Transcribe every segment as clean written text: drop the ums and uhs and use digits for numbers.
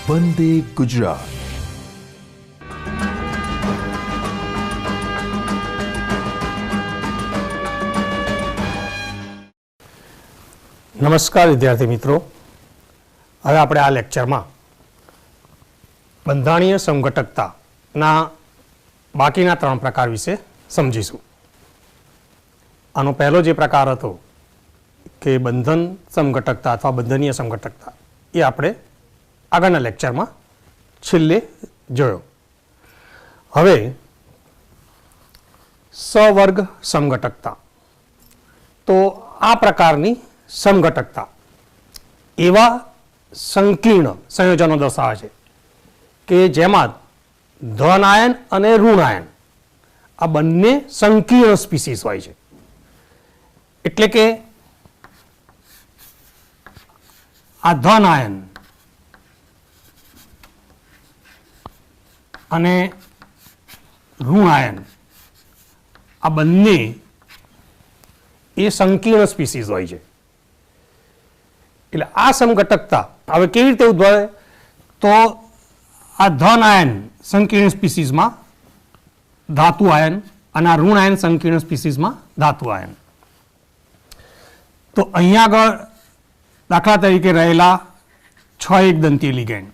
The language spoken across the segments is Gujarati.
વંદે ગુજરાત. નમસ્કાર વિદ્યાર્થી મિત્રો, હવે આપણે આ લેક્ચરમાં બંધારણીય સમઘટકતાના બાકીના 3 પ્રકાર વિશે સમજીશું. આનો પહેલો જે પ્રકાર હતો કે બંધન સમઘટકતા અથવા બંધનીય સમઘટકતા, એ આપણે આગળના લેક્ચરમાં છેલ્લે જોયો. હવે સવર્ગ સમઘટકતા, તો આ પ્રકારની સમઘટકતા એવા સંકીર્ણ સંયોજનો દર્શાવે છે કે જેમાં ધન આયન અને ઋણ આયન આ બંને સંકીર્ણ સ્પીસીસ હોય છે. એટલે કે આ ધન આયન અને ઋણ આયન આ બંને એ સંકીર્ણ સ્પીસીસ હોય છે. એટલે આ સમઘટકતા હવે કેવી રીતે ઉદ્ભવે, તો આ ધન આયન સંકીર્ણ સ્પીસીસમાં ધાતુ આયન અને આ ઋણ આયન સંકીર્ણ સ્પીસીસમાં ધાતુ આયન. તો અહીંયા આગળ દાખલા તરીકે રહેલા 6 એકદંતીય લિગેન્ડ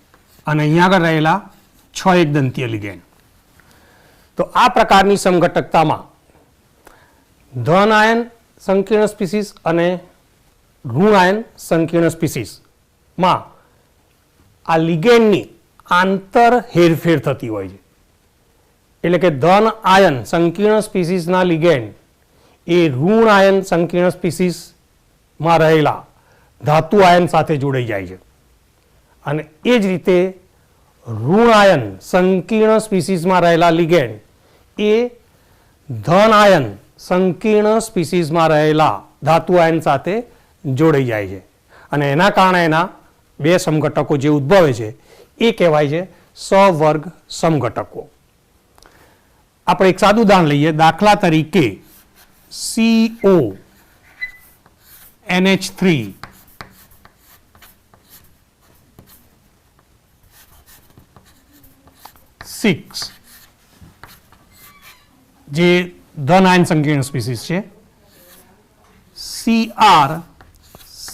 અને અહીંયા આગળ રહેલા 6 એકદંતીય લિગેન્ડ. તો આ પ્રકારની સમઘટકતામાં ધન આયન સંકીર્ણ સ્પીસીસ અને ઋણ આયન સંકીર્ણ સ્પીસીસમાં આ લિગેન્ડની આંતર હેરફેર થતી હોય છે. એટલે કે ધન આયન સંકીર્ણ સ્પીસીસના લિગેન્ડ એ ઋણ આયન સંકીર્ણ સ્પીસીસમાં રહેલા ધાતુ આયન સાથે જોડાઈ જાય છે, અને એ જ રીતે ઋણ આયન સંકીર્ણ સ્પીસીસમાં રહેલા લિગેન્ડ એ ધન આયન સંકીર્ણ સ્પીસીસમાં રહેલા ધાતુ આયન સાથે જોડાઈ જાય છે, અને એના કારણે એના 2 સમઘટકો જે ઉદ્ભવે છે એ કહેવાય છે સવર્ગ સમઘટકો. આપણે એક સાદું ઉદાહરણ લઈએ. દાખલા તરીકે CO NH3 6 જે ધન આયન સંકીર્ણ સ્પીસીસ છે, CR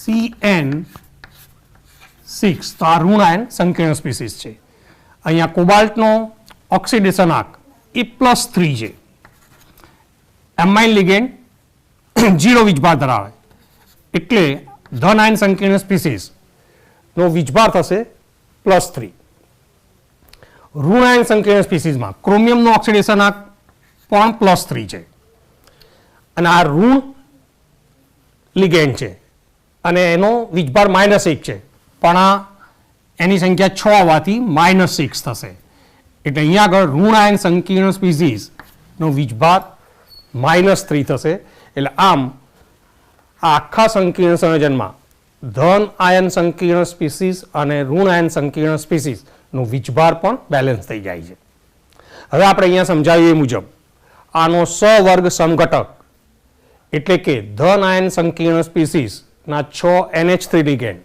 CN6 તો આ ઋણ આયન સંકીર્ણ સ્પીસીસ છે. અહીંયા કોબાલ્ટનો ઓક્સિડેશન આંક એ +3 છે. એમાઇન લિગેન્ડ 0 વીજભાર ધરાવે, એટલે ધન આયન સંકીર્ણ સ્પીસીસનો વીજભાર થશે +3. ઋણ આયન સંકીર્ણ સ્પીસીસમાં ક્રોમિયમનો ઓક્સિડેશન આંક પણ +3 છે, અને આ ઋણ લિગેન્ડ છે અને એનો વીજભાર -1 છે, પણ આ એની સંખ્યા 6 હોવાથી -6 થશે. એટલે અહીંયા આગળ ઋણ આયન સંકીર્ણ સ્પીસીસનો વીજભાર -3 થશે. એટલે આમ આ આખા સંકીર્ણ સંયોજનમાં ધન આયન સંકીર્ણ સ્પીસીસ અને ઋણ આયન સંકીર્ણ સ્પીસીસનો વીજભાર પણ બેલેન્સ થઈ જાય છે. હવે આપણે અહીંયા સમજાવ્યું એ મુજબ આનો સવર્ગ સમઘટક એટલે કે ધન આયન સંકીર્ણ સ્પીસીસના 6 NH3 લિગેન્ડ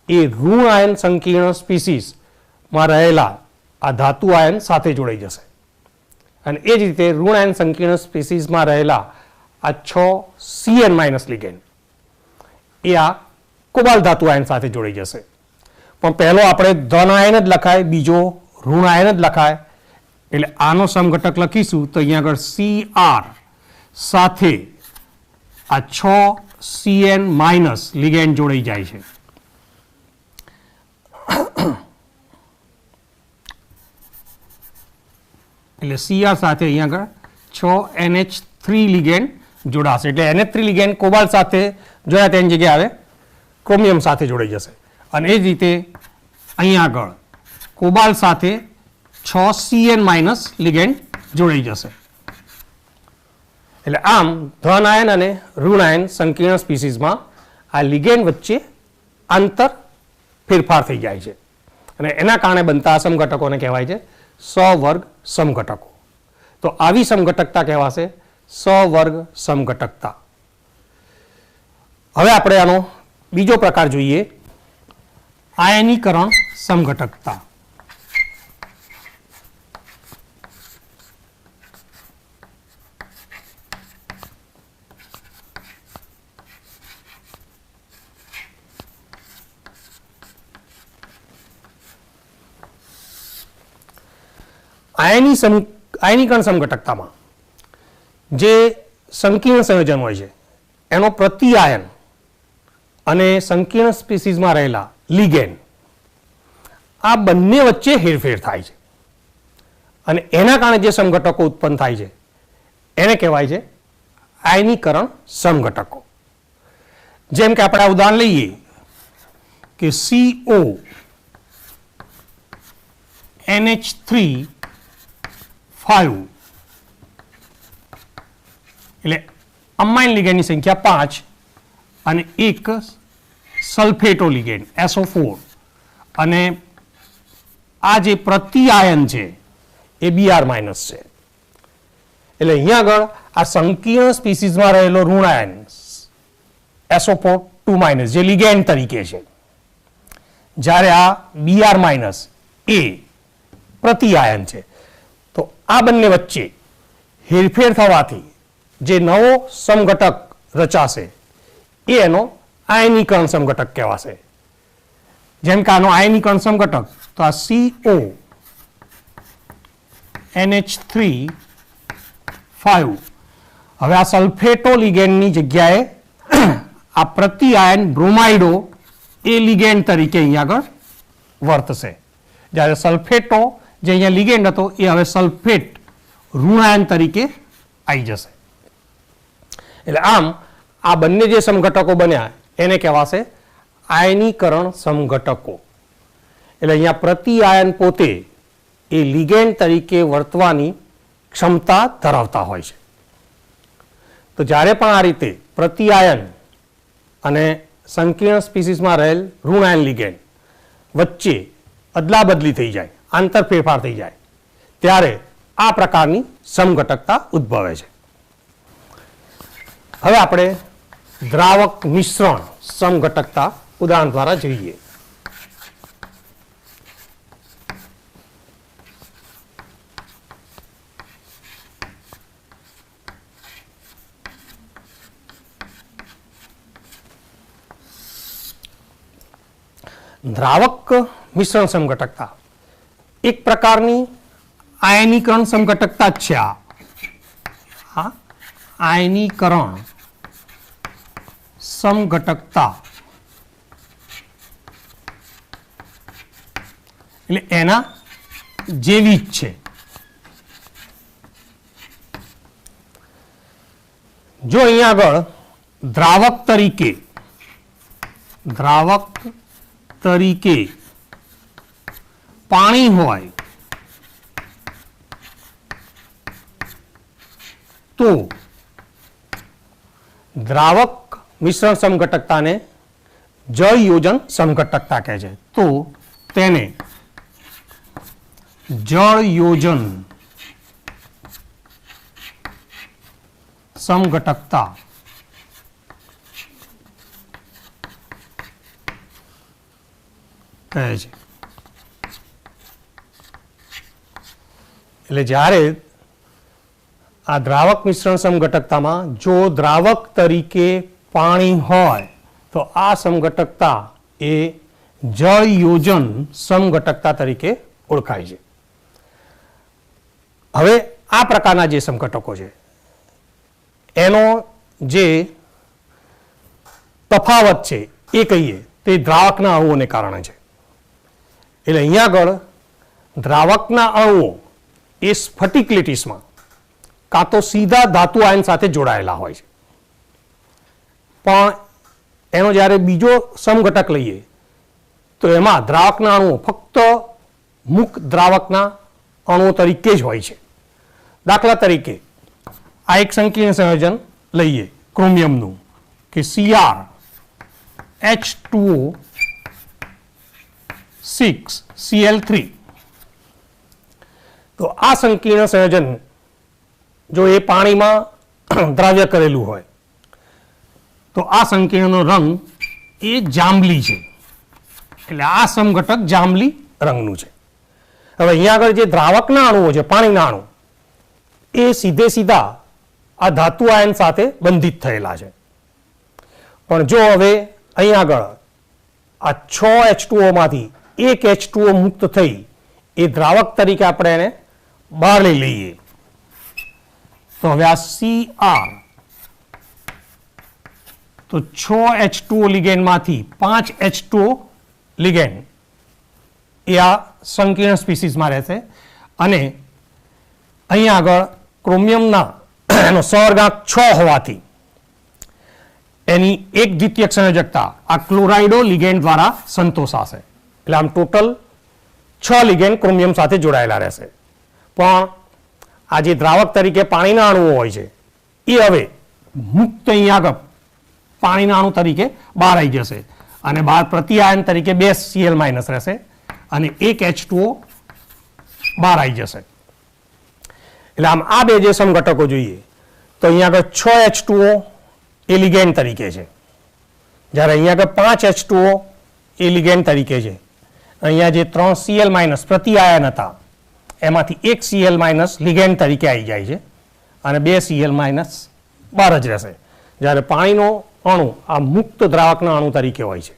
એ ઋણ આયન સંકીર્ણ સ્પીસીસમાં રહેલા આ ધાતુ આયન સાથે જોડાઈ જશે, અને એ જ રીતે ઋણ આયન સંકીર્ણ સ્પીસીસમાં રહેલા આ 6 CN- લિગેન્ડ એ આ કોબાલ્ટ ધાતુ આયન સાથે જોડાઈ જશે. પણ પહેલો આપણે ધન આયન જ લખાય, બીજો ઋણ આયન જ લખાય. એટલે આનો સમઘટક લખીશું તો અહીંયા આગળ CR સાથે આ 6 CN- લિગેન્ડ જોડાઈ જાય છે. એટલે CR સાથે અહીંયા આગળ 6 NH3 લિગેન્ડ જોડાશે. એટલે NH3 લિગેન્ડ કોબાલ્ટ સાથે જોયા તેની જગ્યાએ આવે ક્રોમિયમ સાથે જોડાઈ જશે, અને એ જ રીતે અહીંયા આગળ કોબાલ્ટ સાથે 6 CN- લિગેન્ડ જોડાઈ જશે. એટલે આમ ધન આયન અને ઋણ આયન સંકીર્ણ સ્પીસીસમાં આ લિગેન્ડ વચ્ચે આંતર ફેરફાર થઈ જાય છે, અને એના કારણે બનતા સમઘટકોને કહેવાય છે સવર્ગ સમઘટકો. તો આવી સમઘટકતા કહેવાશે સવર્ગ સમઘટકતા. હવે આપણે આનો બીજો પ્રકાર જોઈએ, આયનીકરણ સમઘટકતા. આયનીકરણ સમઘટકતામાં જે સંકીર્ણ સંયોજન હોય છે એનો પ્રતિ આયન અને સંકીર્ણ સ્પીસીઝમાં રહેલા લિગેન્ડ આ બંને વચ્ચે હેરફેર થાય છે અને એના કારણે જે સમઘટકો ઉત્પન્ન થાય છે એને કહેવાય છે આયનીકરણ સમઘટકો. જેમ કે આપણે આ ઉદાહરણ લઈએ કે CO NH3 5 એટલે અમાઇન લિગેન્ડની સંખ્યા 5 અને એક સલ્ફેટો લિગેન્ડ SO4 અને આ જે પ્રતિ આયન છે એ Br- છે. એટલે અહીંયા આગળ આ સંકીર્ણ સ્પીસીઝમાં રહેલો ઋણ આયન SO4 2- જે લિગેન્ડ તરીકે છે, જ્યારે આ Br- એ પ્રતિ આયન છે. તો આ બંને વચ્ચે હેરફેર થવાથી જે નવો સમઘટક રચાશે એ એનો આયનીકરણ સમઘટક કહેવાશે. જેમ કે આનો આયનીકરણ સમઘટક તો આ CO NH3 5 હવે આ સલ્ફેટો લિગેન્ડની જગ્યાએ આ પ્રતિ આયન બ્રોમાઇડો એ લિગેન્ડ તરીકે અહીંયા આગળ વર્તશે, જ્યારે સલ્ફેટો જે અહીંયા લિગેન્ડ હતો એ હવે સલ્ફેટ ઋણાયન તરીકે આવી જશે. એટલે આમ આ બંને જે સમઘટકો બન્યા એને કહેવાશે આયનીકરણ સમઘટકો. એટલે અહીંયા પ્રતિ આયન પોતે એ લિગેન્ડ તરીકે વર્તવાની ક્ષમતા ધરાવતા હોય છે. તો જ્યારે પણ આ રીતે પ્રતિ આયન અને સંકીર્ણ સ્પીસીસમાં રહેલ ઋણાયન લિગેન્ડ વચ્ચે અદલાબદલી થઈ જાય, આંતર ફેરફાર થઈ જાય, ત્યારે આ પ્રકારની સમઘટકતા ઉદ્ભવે છે. હવે આપણે દ્રાવક મિશ્રણ સમઘટકતા ઉદાહરણ દ્વારા જોઈએ. દ્રાવક મિશ્રણ સમઘટકતા એક પ્રકારની આયનીકરણ સમઘટકતા જ છે. આ આયનીકરણ સમઘટકતા એટલે એના જેવી જ છે. જો અહીંયા આગળ દ્રાવક તરીકે પાણી હોય તો દ્રાવક મિશ્રણ સમઘટકતાને જળ યોજન સમઘટકતા કહે છે. તો તેને જળ યોજન સમઘટકતા કહે છે. એટલે જ્યારે આ દ્રાવક મિશ્રણ સમઘટકતામાં જો દ્રાવક તરીકે પાણી હોય તો આ સમઘટકતા એ જળ યોજન સમઘટકતા તરીકે ઓળખાય છે. હવે આ પ્રકારના જે સમઘટકો છે એનો જે તફાવત છે એ કહીએ તે દ્રાવકના અણુઓને કારણે છે. એટલે અહીંયા આગળ દ્રાવકના અણુઓ એ સ્ફટિક લેટીસમાં કાં તો સીધા ધાતુ આયન સાથે જોડાયેલા હોય છે, પણ એનો જ્યારે બીજો સમઘટક લઈએ તો એમાં દ્રાવકના અણુઓ ફક્ત મુક્ત દ્રાવકના અણુઓ તરીકે જ હોય છે. દાખલા તરીકે આ એક સંકીર્ણ સંયોજન લઈએ ક્રોમિયમનું કે CrH2O 6Cl3. તો આ સંકીર્ણ સંયોજન જો એ પાણીમાં દ્રાવ્ય કરેલું હોય તો આ સંકીર્ણનો રંગ એ જાંબલી છે. એટલે આ સમઘટક જાંબલી રંગનું છે. હવે અહીંયા આગળ જે દ્રાવકના અણુઓ છે, પાણીના અણુ, એ સીધે સીધા આ ધાતુ આયન સાથે બંધિત થયેલા છે. પણ જો હવે અહીંયા આગળ આ 6 H2O માંથી એક H2O મુક્ત થઈ એ દ્રાવક તરીકે આપણે એને બહાર લઈ લઈએ, તો હવે આ Cr તો 6 H2O લિગેન્ડમાંથી 5 H2O લિગેન્ડ એ આ સંકીર્ણ સ્પીસીસમાં રહેશે. અને અહીંયા આગળ ક્રોમિયમના એનો સહઅર્ગાંક 6 હોવાથી એની એક દ્વિતીયક સંયોજકતા આ ક્લોરાઇડો લિગેન્ડ દ્વારા સંતોષાશે. એટલે આમ ટોટલ 6 લિગેન્ડ ક્રોમિયમ સાથે જોડાયેલા રહેશે. પણ આ જે દ્રાવક તરીકે પાણીના અણુઓ હોય છે એ હવે મુક્ત અહીંયા આગળ પાણીના અણુ તરીકે બહાર આવી જશે અને બહાર પ્રતિ આયન તરીકે 2 Cl- રહેશે અને એક H2O બહાર આવી જશે. એટલે આમ આ બે જે સમઘટકો જોઈએ તો અહીંયા આગળ 6 H2O એ લિગેન્ડ તરીકે છે, જ્યારે અહીંયા આગળ 5 H2O એ લિગેન્ડ તરીકે છે. અહીંયા જે 3 Cl- પ્રતિ આયન હતા એમાંથી એક Cl- લિગેન્ડ તરીકે આવી જાય છે અને 2 Cl- બહાર જ રહેશે. જ્યારે પાણીનો અણુ આ મુક્ત દ્રાવકના અણુ તરીકે હોય છે.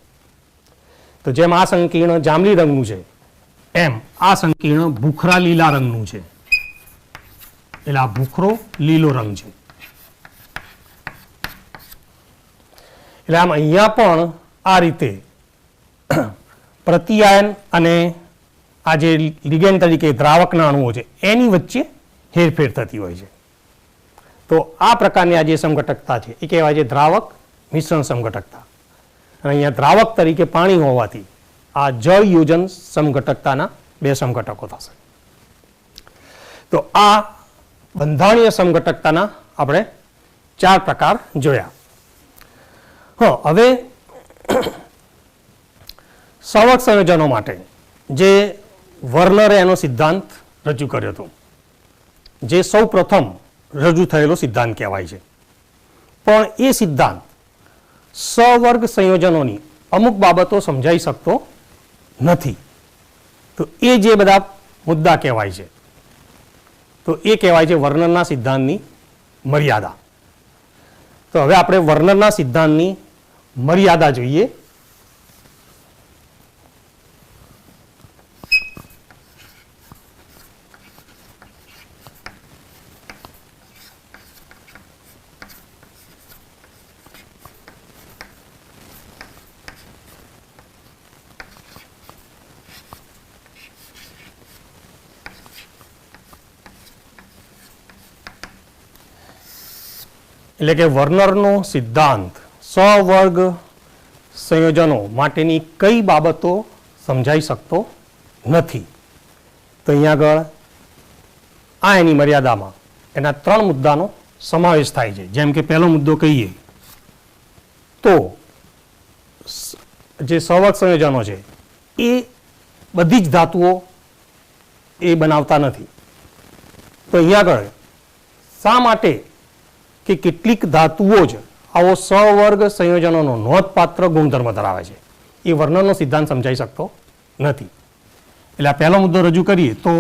તો જેમ આ સંકીર્ણ જાંબલી રંગનું છે એમ આ સંકીર્ણ ભૂખરા લીલા રંગનું છે. એટલે આ ભૂખરો લીલો રંગ છે. એટલે આમ અહીંયા પણ આ રીતે પ્રતિઆયન અને આ જે લિગેન્ડ તરીકે દ્રાવકના અણુઓ છે એની વચ્ચે હેરફેર થતી હોય છે. તો આ પ્રકારની આ જે સમઘટકતા છે એ કહેવાય છે દ્રાવક મિશ્રણ સમઘટકતા. અને અહીંયા દ્રાવક તરીકે પાણી હોવાથી આ જળ યોજન સમઘટકતાના બે સમઘટકો થશે. તો આ બંધારણીય સમઘટકતાના આપણે 4 પ્રકાર જોયા. હવે સવર્ગ સંયોજનો માટે જે વર્નરે એનો સિદ્ધાંત રજૂ કર્યો હતો, જે સૌ પ્રથમ રજૂ થયેલો સિદ્ધાંત કહેવાય છે. પણ એ સિદ્ધાંત સવર્ગ સંયોજનોની અમુક બાબતો સમજાઈ શકતો નથી. તો એ જે બધા મુદ્દા કહેવાય છે તો એ કહેવાય છે વર્નરના સિદ્ધાંતની મર્યાદા. તો હવે આપણે વર્નરના સિદ્ધાંતની મર્યાદા જોઈએ. એટલે કે વર્નરનો સિદ્ધાંત સવર્ગ સંયોજનો માટેની કઈ બાબતો સમજાઈ શકતો નથી. તો અહીંયા આગળ આ એની મર્યાદામાં એના 3 મુદ્દાનો સમાવેશ થાય છે. જેમ કે પહેલો મુદ્દો કહીએ તો જે સવર્ગ સંયોજનો છે એ બધી જ ધાતુઓ એ બનાવતા નથી. તો અહીંયા આગળ શા માટે કે કેટલીક ધાતુઓ જ આવો સવર્ગ સંયોજનોનો નોંધપાત્ર ગુણધર્મ ધરાવે છે એ વર્નરનો સિદ્ધાંત સમજાઈ શકતો નથી. એટલે આ પહેલો મુદ્દો રજૂ કરીએ તો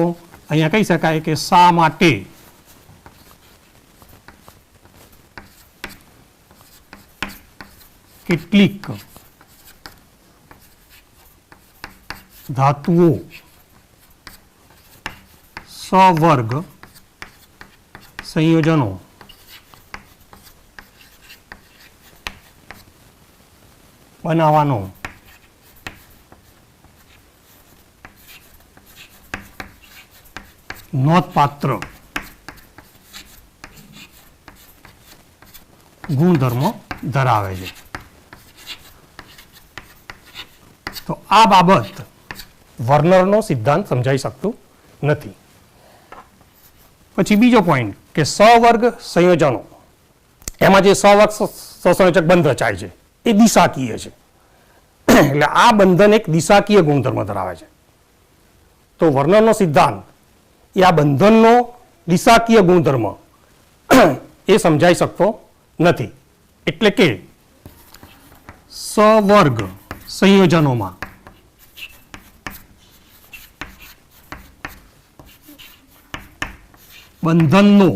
અહીંયા કહી શકાય કે શા માટે કેટલીક ધાતુઓ સવર્ગ સંયોજનો બનાવવાનો નોંધપાત્ર ગુણધર્મ ધરાવે છે. તો આ બાબત વર્નરનો સિદ્ધાંત સમજાઈ શકતું નથી. પછી બીજો પોઈન્ટ કે સવર્ગ સંયોજનો એમાં જે સવર્ગ સહસંયોજક બંધ રચાય છે એ દિશાકીય છે. એટલે આ બંધન એક દિશાકીય ગુણધર્મ ધરાવે છે. તો વર્નરનો સિદ્ધાંત એ આ બંધનનો દિશાકીય ગુણધર્મ એ સમજાઈ શકતો નથી. એટલે કે સવર્ગ સંયોજનોમાં બંધનનો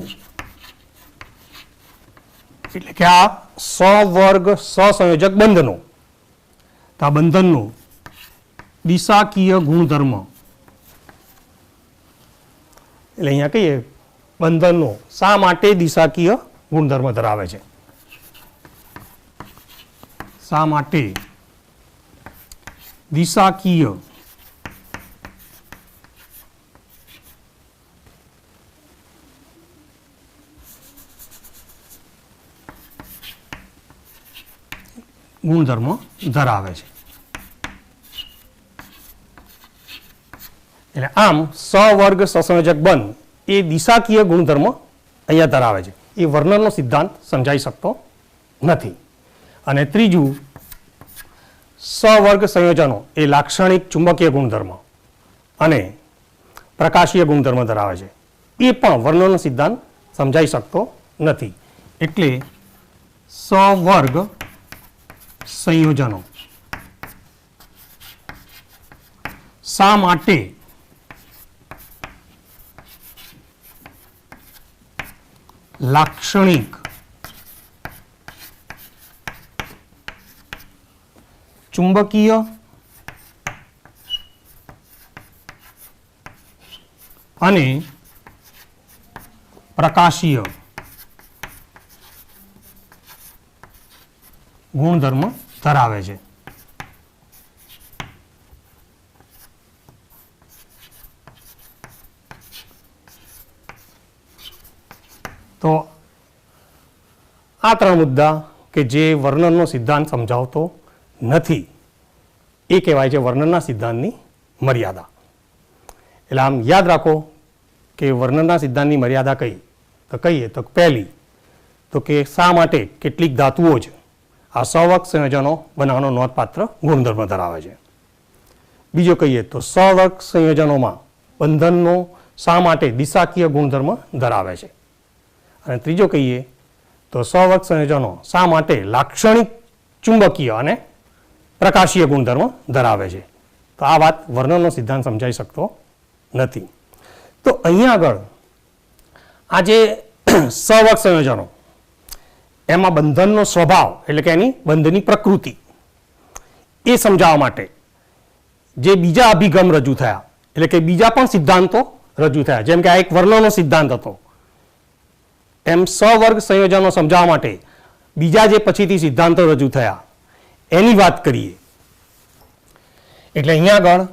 એટલે કે આ સવર્ગ સહસંયોજક બંધનો, તો આ બંધનનો દિશાકીય ગુણધર્મ એટલે અહીંયા કહીએ બંધનનો શા માટે દિશાકીય ગુણધર્મ ધરાવે છે, શા માટે દિશાકીય ગુણધર્મ ધરાવે છે. એટલે આમ સવર્ગ સહસંયોજક બંધ એ દિશાકીય ગુણધર્મ અહીંયા ધરાવે છે. એ વર્નરનો સિદ્ધાંત સમજાઈ શકતો નથી. અને ત્રીજું, સવર્ગ સંયોજનો એ લાક્ષણિક ચુંબકીય ગુણધર્મ અને પ્રકાશીય ગુણધર્મ ધરાવે છે. એ પણ વર્નરનો સિદ્ધાંત સમજાઈ શકતો નથી. એટલે સવર્ગ સંયોજનો શા માટે લાક્ષણિક ચુંબકીય અને પ્રકાશીય ગુણધર્મ ધરાવે છે. તો આ ત્રણ મુદ્દા કે જે વર્નરનો સિદ્ધાંત સમજાવતો નથી એ કહેવાય છે વર્નરના સિદ્ધાંતની મર્યાદા. એટલે આમ યાદ રાખો કે વર્નરના સિદ્ધાંતની મર્યાદા કહીએ તો પહેલી તો કે શા માટે કેટલીક ધાતુઓ જ આ સવર્ગ સંયોજનો બનાવવાનો નોંધપાત્ર ગુણધર્મ ધરાવે છે. બીજો કહીએ તો સવર્ગ સંયોજનોમાં બંધનનો શા માટે દિશાકીય ગુણધર્મ ધરાવે છે. અને ત્રીજો કહીએ તો સવર્ગ સંયોજનો શા માટે લાક્ષણિક ચુંબકીય અને પ્રકાશીય ગુણધર્મ ધરાવે છે. તો આ વાત વર્નરનો સિદ્ધાંત સમજાઈ શકતો નથી. તો અહીંયા આગળ આ જે સવર્ગ સંયોજનો એમાં બંધનનો સ્વભાવ એટલે કે એની બંધની પ્રકૃતિ એ સમજાવવા માટે જે બીજા અભિગમ રજૂ થયા એટલે કે બીજા પણ સિદ્ધાંતો રજૂ થયા, જેમ કે આ એક વર્નરનો સિદ્ધાંત હતો, એમ સવર્ગ સંયોજનો સમજાવવા માટે બીજા જે પછીથી સિદ્ધાંતો રજૂ થયા એની વાત કરીએ. એટલે અહીંયા આગળ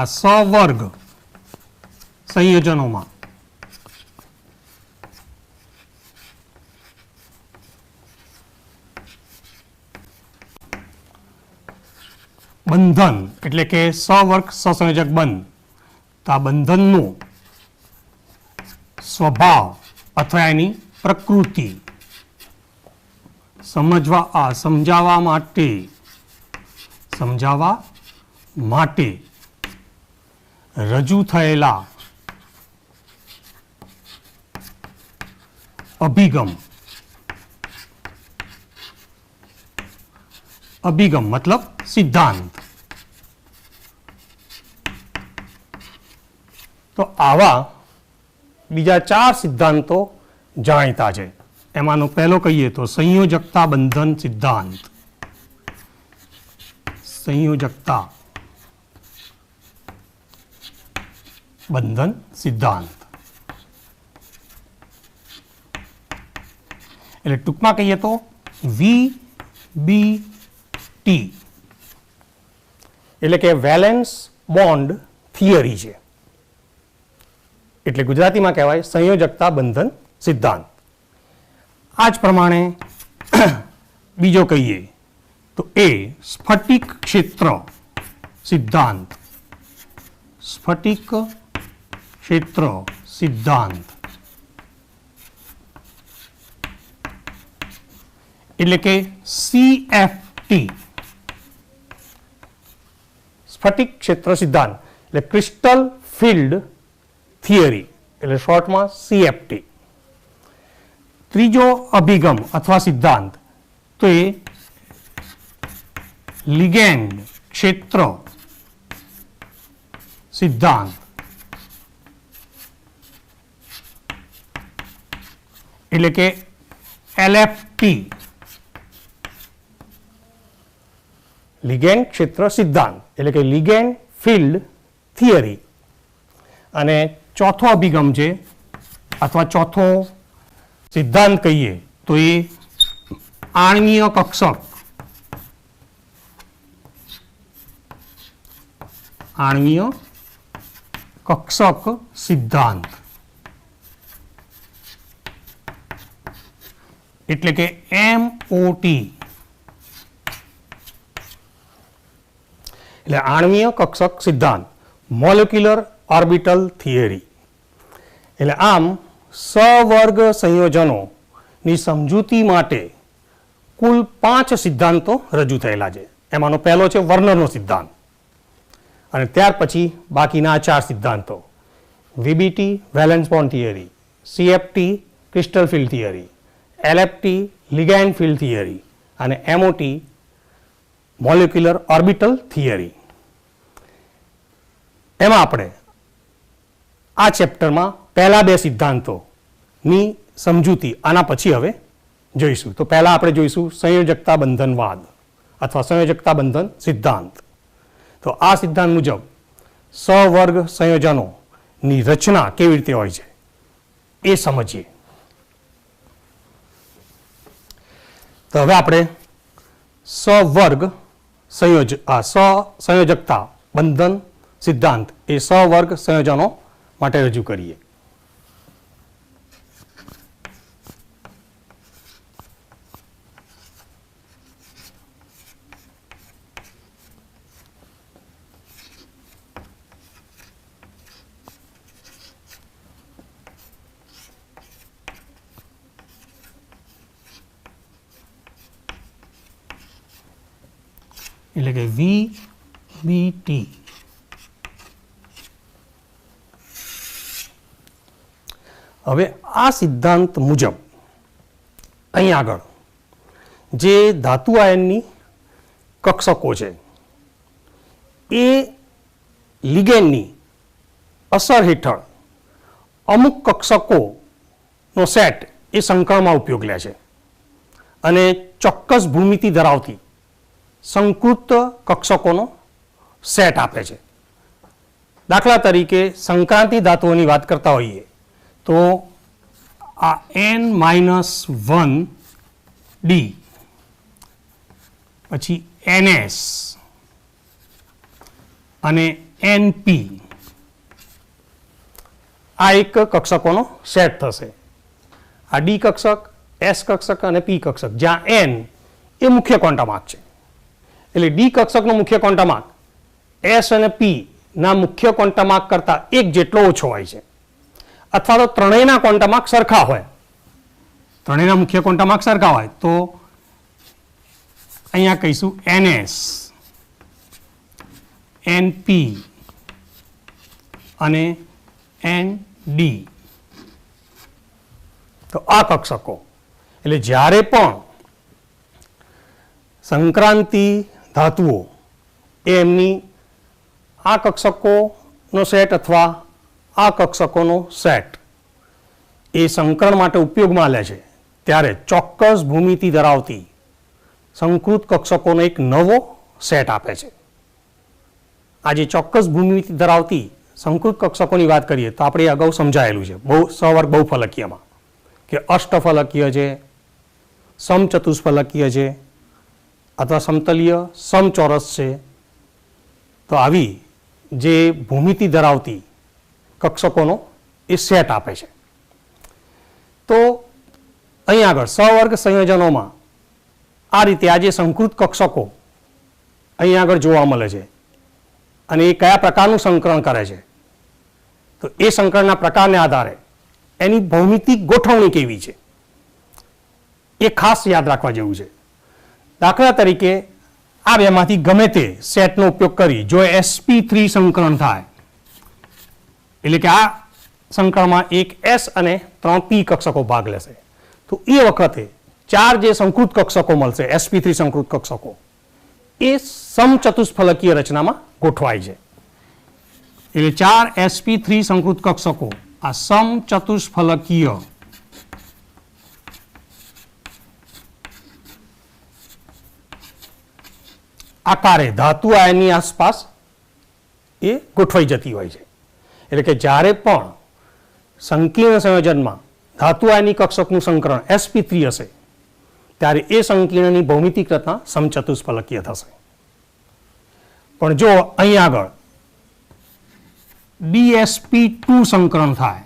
આ સવર્ગ સંયોજનોમાં બંધન એટલે કે સવર્ગ સહસંયોજક બંધ, તો આ બંધનનો સ્વભાવ અથવા એની પ્રકૃતિ સમજાવવા માટે રજૂ થયેલા અભિગમ મતલબ સિદ્ધાંત. તો આવા બીજા 4 સિદ્ધાંતો જાણીતા છે. એમાંનો પહેલો કહીએ તો સંયોજકતા બંધન સિદ્ધાંત. સંયોજકતા બંધન સિદ્ધાંત એટલે ટૂંકમાં કહીએ તો VBT એટલે કે વેલેન્સ બોન્ડ થિયરી છે. એટલે ગુજરાતીમાં કહેવાય સંયોજકતા બંધન સિદ્ધાંત. આ જ પ્રમાણે બીજો કહીએ તો એ સ્ફટિક ક્ષેત્ર સિદ્ધાંત. સ્ફટિક ક્ષેત્ર સિદ્ધાંત એટલે કે CFT. સ્ફટિક ક્ષેત્ર સિદ્ધાંત એટલે ક્રિસ્ટલ ફિલ્ડ થિયરી એટલે શોર્ટમાં CFT. ત્રીજો અભિગમ અથવા સિદ્ધાંત તો એ લિગેન્ડ ક્ષેત્ર સિદ્ધાંત એટલે કે LFT લિગેન્ડ ક્ષેત્ર સિદ્ધાંત એટલે કે લિગેન્ડ ફિલ્ડ થિયરી. અને ચોથો અભિગમ છે અથવા ચોથો સિદ્ધાંત કહીએ તો એ આણ્વીય કક્ષક સિદ્ધાંત એટલે કે MOT. એટલે આણ્વીય કક્ષક સિદ્ધાંત મોલેક્યુલર ઓર્બિટલ થિયરી. એટલે આમ સવર્ગ સંયોજનોની સમજૂતી માટે કુલ 5 સિદ્ધાંતો રજૂ થયેલા છે. એમાંનો પહેલો છે વર્નરનો સિદ્ધાંત અને ત્યાર પછી બાકીના 4 સિદ્ધાંતો VBT valence bond theory, CFT crystal field theory, LFT ligand field theory અને MOT મોલેક્યુલર ઓર્બિટલ થિયરી. એમાં આપણે આ ચેપ્ટરમાં પહેલા 2 સિદ્ધાંતોની સમજૂતી આના પછી હવે જોઈશું. તો પહેલા આપણે જોઈશું સંયોજકતા બંધનવાદ અથવા સંયોજકતા બંધન સિદ્ધાંત. તો આ સિદ્ધાંત મુજબ સવર્ગ સંયોજનોની રચના કેવી રીતે હોય છે એ સમજીએ. તો હવે આપણે સવર્ગ સંયોજકતા બંધન સિદ્ધાંત એ સવર્ગ સંયોજનો માટે રજૂ કરીએ. એટલે કે VBT. હવે આ સિદ્ધાંત મુજબ અહીં આગળ જે ધાતુ આયનની કક્ષકો છે એ લિગેન્ડની અસર હેઠળ અમુક કક્ષકોનો સેટ એ સંકળમાં ઉપયોગ લે છે અને ચોક્કસ ભૂમિતિ ધરાવતી સંકૃત કક્ષકોનો સેટ આપે છે. દાખલા તરીકે સંક્રાંતિ ધાતુઓની વાત કરતા હોઈએ તો આ N-1D પછી NS અને NP આ એક કક્ષકોનો સેટ થશે. આ D કક્ષક, S કક્ષક અને P કક્ષક જ્યાં N એ મુખ્ય ક્વોન્ટમ છે. એટલે D કક્ષકનો મુખ્ય ક્વોન્ટમ S અને P ના મુખ્ય ક્વોન્ટમ કરતાં 1 જેટલો ઓછો હોય છે અથવા તો ત્રણેયના ક્વોન્ટમ સરખા હોય. ત્રણેયના મુખ્ય ક્વોન્ટમ સરખા હોય તો અહીંયા કહીશું NS, NP અને ND. તો આ કક્ષકો એટલે જ્યારે પણ સંક્રાંતિ ધાતુઓ એ એમની આ કક્ષકોનો સેટ અથવા આ કક્ષકોનો સેટ એ સંકરણ માટે ઉપયોગમાં લે છે ત્યારે ચોક્કસ ભૂમિતિ ધરાવતી સંકૃત કક્ષકોનો એક નવો સેટ આપે છે. આ જે ચોક્કસ ભૂમિતિ ધરાવતી સંકૃત કક્ષકોની વાત કરીએ તો આપણે અગાઉ સમજાયેલું છે સવર્ગ બહુફલકીયમાં કે અષ્ટફલકીય છે, સમચતુષ્ફલકીય છે અથવા સમતલીય સમચોરસ છે. તો આવી જે ભૂમિતિ ધરાવતી કક્ષકોનો એ સેટ આપે છે. તો અહીં આગળ સવર્ગ સંયોજનોમાં આ રીતે આ જે સંકૃત કક્ષકો અહીં આગળ જોવા મળે છે અને એ કયા પ્રકારનું સંકરણ કરે છે તો એ સંકરણના પ્રકારને આધારે એની ભૌમિતિક ગોઠવણી કેવી છે એ ખાસ યાદ રાખવા જેવું છે. દાખલા તરીકે આ બેમાંથી ગમે તે સેટનો ઉપયોગ કરી જો sp3 સંકરણ થાય એટલે કે આ સંકરણમાં એક S અને 3 P કક્ષકો ભાગ લેશે તો એ વખતે 4 જે સંકૃત કક્ષકો મળશે sp3 સંકૃત કક્ષકો એ સમચતુષ્ફલકીય રચનામાં ગોઠવાય છે. એટલે 4 sp3 સંકૃત કક્ષકો આ સમચતુષ્ફલકીય આકારે ધાતુ આયનની આસપાસ એ ગોઠવાઈ જતી હોય છે. એટલે કે જ્યારે પણ સંકીર્ણ સંયોજનમાં ધાતુ આયની કક્ષકનું સંકરણ sp3 હશે ત્યારે એ સંકીર્ણની ભૌમિતિક રચના સમચતુષ્ફલકીય થશે. પણ જો અહીં આગળ dsp2 સંકરણ થાય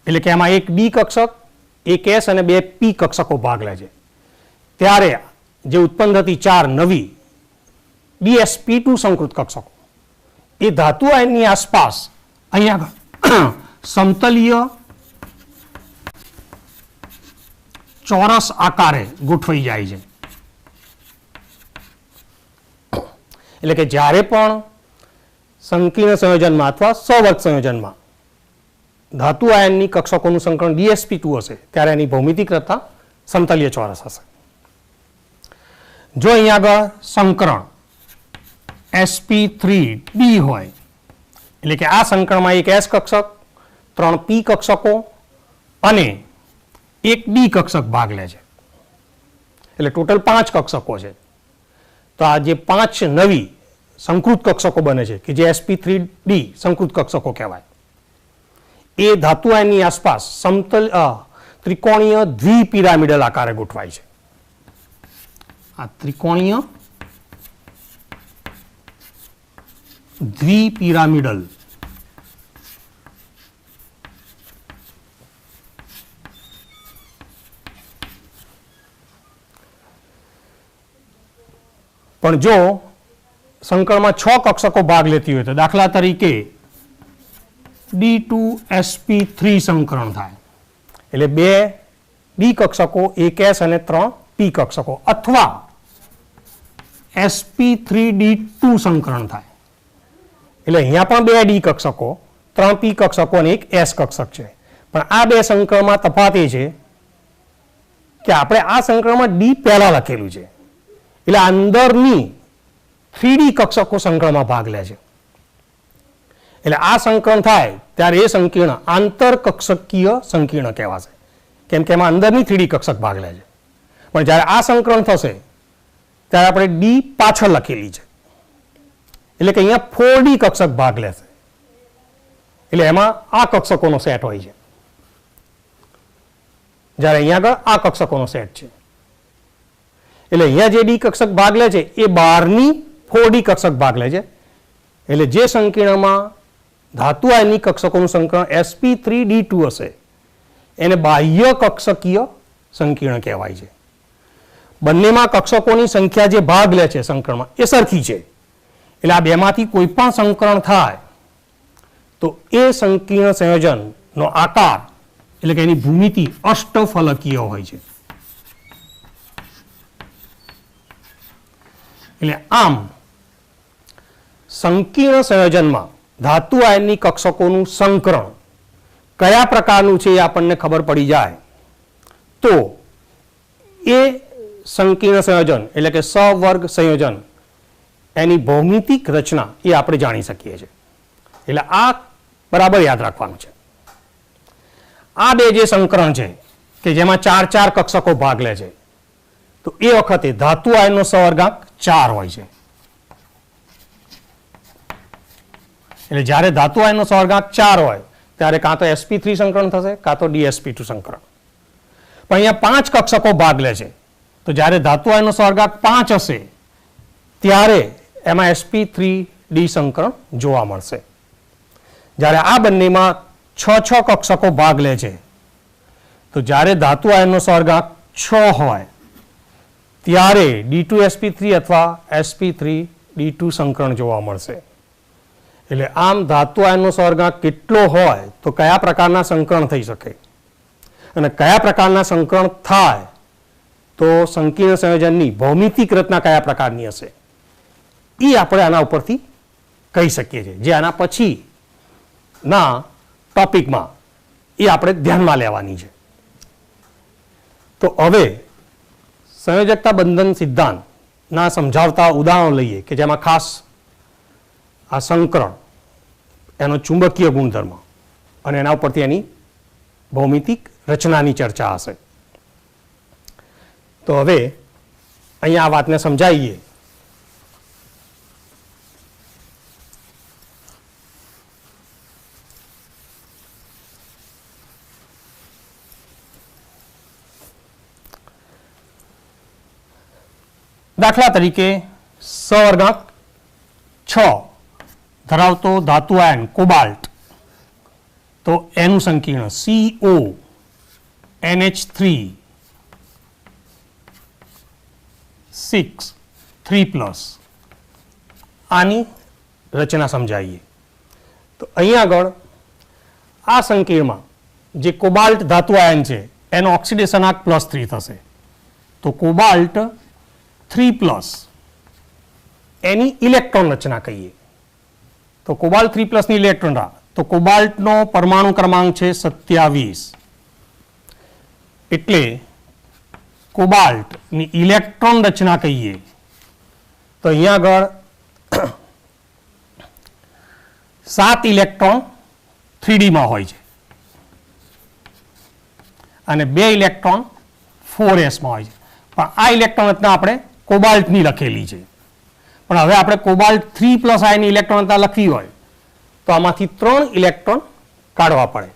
એટલે કે એમાં એક ડી કક્ષક, એક એસ અને બે પી કક્ષકો ભાગ લે છે, ત્યારે જે ઉત્પન્ન થતી 4 નવી dsp2 સંકૃત કક્ષકો એ ધાતુ આયનની આસપાસ અહીંયા આગળ સમતલીય ચોરસ આકારે ગોઠવાઈ જાય છે. એટલે કે જ્યારે પણ સંકીર્ણ સંયોજનમાં અથવા સવર્ગ સંયોજનમાં ધાતુ આયનની કક્ષકોનું સંકરણ dsp2 હશે ત્યારે એની ભૌમિતિક રચના સમતલીય ચોરસ હશે. જો અહીં આગળ સંકરણ sp3d હોય એટલે કે આ સંકરણમાં એક s કક્ષક, 3 p કક્ષકો અને એક ડી કક્ષક ભાગ લે છે, એટલે ટોટલ 5 કક્ષકો છે. તો આ જે 5 નવી સંકૃત કક્ષકો બને છે કે જે sp3d સંકૃત કક્ષકો કહેવાય, એ ધાતુ આયનની આસપાસ ત્રિકોણીય દ્વિપિરામિડલ આકારે ગોઠવાય છે. આ ત્રિકોણીય દ્વિપિરામિડલ પણ જો સંકળમાં 6 કક્ષકો ભાગ લેતી હોય તો દાખલા તરીકે d2sp3 સંકરણ થાય એટલે 2 ડી કક્ષકો, 1 s અને 3 p કક્ષકો, અથવા sp3d2 સંકરણ થાય એટલે અહીંયા પણ 2 ડી કક્ષકો, 3 p કક્ષકો અને 1 s કક્ષક છે. પણ આ બે સંકરણમાં તફાવત એ છે કે આપણે આ સંકરણમાં ડી પહેલા લખેલું છે એટલે અંદરની 3D કક્ષકો સંકરણમાં ભાગ લે છે. એટલે આ સંકરણ થાય ત્યારે એ સંકીર્ણ આંતરકક્ષકીય સંકીર્ણ કહેવાશે, કેમ કે એમાં અંદરની 3D કક્ષક ભાગ લે છે. પણ જ્યારે આ સંકરણ થશે ત્યારે આપણે ડી પાછળ લખેલી છે એટલે કે અહીંયા 4D કક્ષક ભાગ લેશે એટલે એમાં આ કક્ષકોનો સેટ હોય છે, જ્યારે અહીંયા આગળ આ કક્ષકોનો સેટ છે. એટલે અહીંયા જે ડી કક્ષક ભાગ લે છે એ બહારની 4D કક્ષક ભાગ લે છે. એટલે જે સંકીર્ણમાં ધાતુ આયનની કક્ષકોનું સંકરણ sp3d2 હશે એને બાહ્ય કક્ષકીય સંકીર્ણ કહેવાય છે. બંનેમાં કક્ષકોની સંખ્યા જે ભાગ લે છે સંકરણમાં એ સરખી છે. એટલે આ બેમાંથી કોઈ પણ સંકરણ થાય તો એ સંકીર્ણ સંયોજનનો આકાર એટલે કે એની ભૂમિતિ અષ્ટફલકીય હોય છે. એટલે આમ સંકીર્ણ સંયોજનમાં ધાતુ આયનની કક્ષકોનું સંકરણ કયા પ્રકારનું છે એ આપણને ખબર પડી જાય તો એ સંકીર્ણ સંયોજન એટલે કે સવર્ગ સંયોજન એની ભૌમિતિક રચના એ આપણે જાણી શકીએ છીએ. એટલે આ બરાબર યાદ રાખવાનું છે. આ બે જે સંકરણ છે કે જેમાં 4 કક્ષકો ભાગ લે છે તો એ વખતે ધાતુ આયનનો સહવર્ગાંક 4 હોય છે. એટલે જ્યારે ધાતુ આયનનો સહવર્ગાંક 4 હોય ત્યારે કાં તો sp3 સંકરણ થશે કાં તો dsp2 સંકરણ. પણ અહીંયા 5 કક્ષકો ભાગ લે છે તો જ્યારે ધાતુ આયનનો સહવર્ગાંક 5 હશે ત્યારે એમાં sp3d સંકરણ જોવા મળશે. જ્યારે આ બંનેમાં 6 કક્ષકો ભાગ લે છે તો જ્યારે ધાતુ આયનનો સહવર્ગાંક 6 હોય ત્યારે d2sp3 અથવા sp3d2 સંકરણ જોવા મળશે. એટલે આમ ધાતુ આયનનો સહવર્ગાંક કેટલો હોય તો કયા પ્રકારના સંકરણ થઈ શકે અને કયા પ્રકારના સંકરણ થાય તો સંકીર્ણ સંયોજનની ભૌમિતિક રચના કયા પ્રકારની હશે એ આપણે આના ઉપરથી કહી શકીએ છીએ, જે આના પછીના ટોપિકમાં એ આપણે ધ્યાનમાં લેવાની છે. તો હવે સંયોજકતા બંધન સિદ્ધાંતના સમજાવતા ઉદાહરણો લઈએ કે જેમાં ખાસ આ સંકરણ એનો ચુંબકીય ગુણધર્મ અને એના ઉપરથી એની ભૌમિતિક રચનાની ચર્ચા હશે. તો હવે અહીંયા આ વાતને સમજાવીએ. દાખલા તરીકે સવર્ગાંક 6 ધરાવતો ધાતુ આયન કોબાલ્ટ, તો એનું સંકીર્ણ CO NH3 6 3+, આની રચના સમજાવીએ. તો અહીંયા આગળ આ સંકીર્ણમાં જે કોબાલ્ટ ધાતુ આયન છે એનો ઓક્સિડેશનાંક +3 થશે. તો કોબાલ્ટ 3+, એની ઇલેક્ટ્રોન રચના કહીએ તો કોબાલ્ટ 3+ ની ઇલેક્ટ્રોન, તો કોબાલ્ટનો પરમાણુ ક્રમાંક છે 27. એટલે કોબાલ્ટની ઇલેક્ટ્રોન રચના કહીએ તો અહીંયા આગળ 7 ઇલેક્ટ્રોન 3D માં હોય છે અને 2 ઇલેક્ટ્રોન 4s માં હોય છે. પણ આ ઇલેક્ટ્રોન રચના આપણે કોબાલ્ટની લખેલી છે. પણ હવે આપણે કોબાલ્ટ 3+ આયનની ઇલેક્ટ્રોન રચના લખવી હોય તો આમાંથી 3 ઇલેક્ટ્રોન કાઢવા પડે.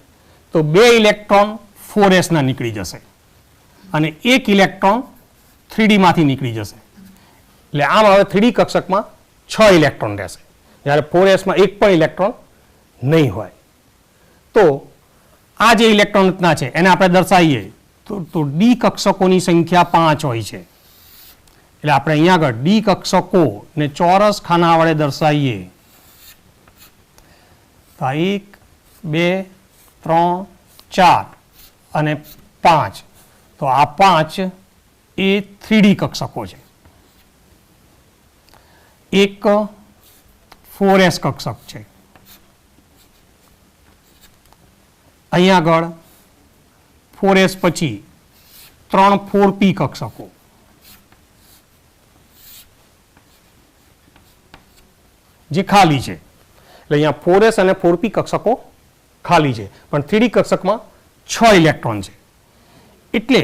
તો 2 ઇલેક્ટ્રોન 4s ના નીકળી જશે અને 1 ઇલેક્ટ્રોન 3D માંથી નીકળી જશે. એટલે આમ હવે 3D કક્ષકમાં 6 ઇલેક્ટ્રોન રહેશે, જ્યારે 4s માં એક પણ ઇલેક્ટ્રોન નહીં હોય. તો આ જે ઇલેક્ટ્રોન રચના છે એને આપણે દર્શાવીએ તો ડી કક્ષકોની સંખ્યા 5 હોય છે. એટલે આપણે અહીંયા આગળ ડી કક્ષકોને ચોરસ ખાના વડે દર્શાવીએ તો 1 2 3 4 અને 5. તો આ 5 એ 3D કક્ષકો છે. એક 4s કક્ષક છે. અહીંયા આગળ 4s પછી 3 4p કક્ષકો, જે ખાલી છે. એટલે અહીંયા 4s અને 4p કક્ષકો ખાલી છે, પણ 3D કક્ષકમાં 6 ઇલેક્ટ્રોન છે. એટલે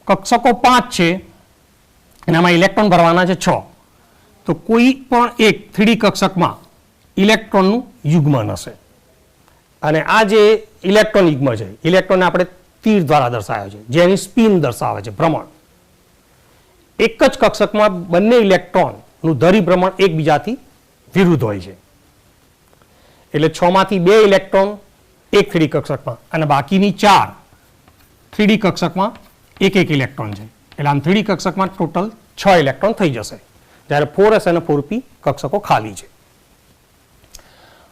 કક્ષકો 5 છે અને આમાં ઇલેક્ટ્રોન ભરવાના છે 6. તો કોઈ પણ એક 3D કક્ષકમાં ઇલેક્ટ્રોનનું યુગ્મન હશે. અને આ જે ઇલેક્ટ્રોન યુગ્મ છે, ઇલેક્ટ્રોનને આપણે તીર દ્વારા દર્શાવ્યો છે, જેની સ્પિન દર્શાવે છે, ભ્રમણ. એક જ કક્ષકમાં બંને ઇલેક્ટ્રોનનું ધરી ભ્રમણ એકબીજાથી વિરુદ્ધ હોય છે. એટલે 6 માંથી 2 ઇલેક્ટ્રોન એક 3D કક્ષકમાં અને બાકીની 4 3D કક્ષકમાં એક ઇલેક્ટ્રોન છે. એટલે આમ 3D કક્ષકમાં ટોટલ 6 ઇલેક્ટ્રોન થઈ જશે, જ્યારે 4s અને 4p કક્ષકો ખાલી છે.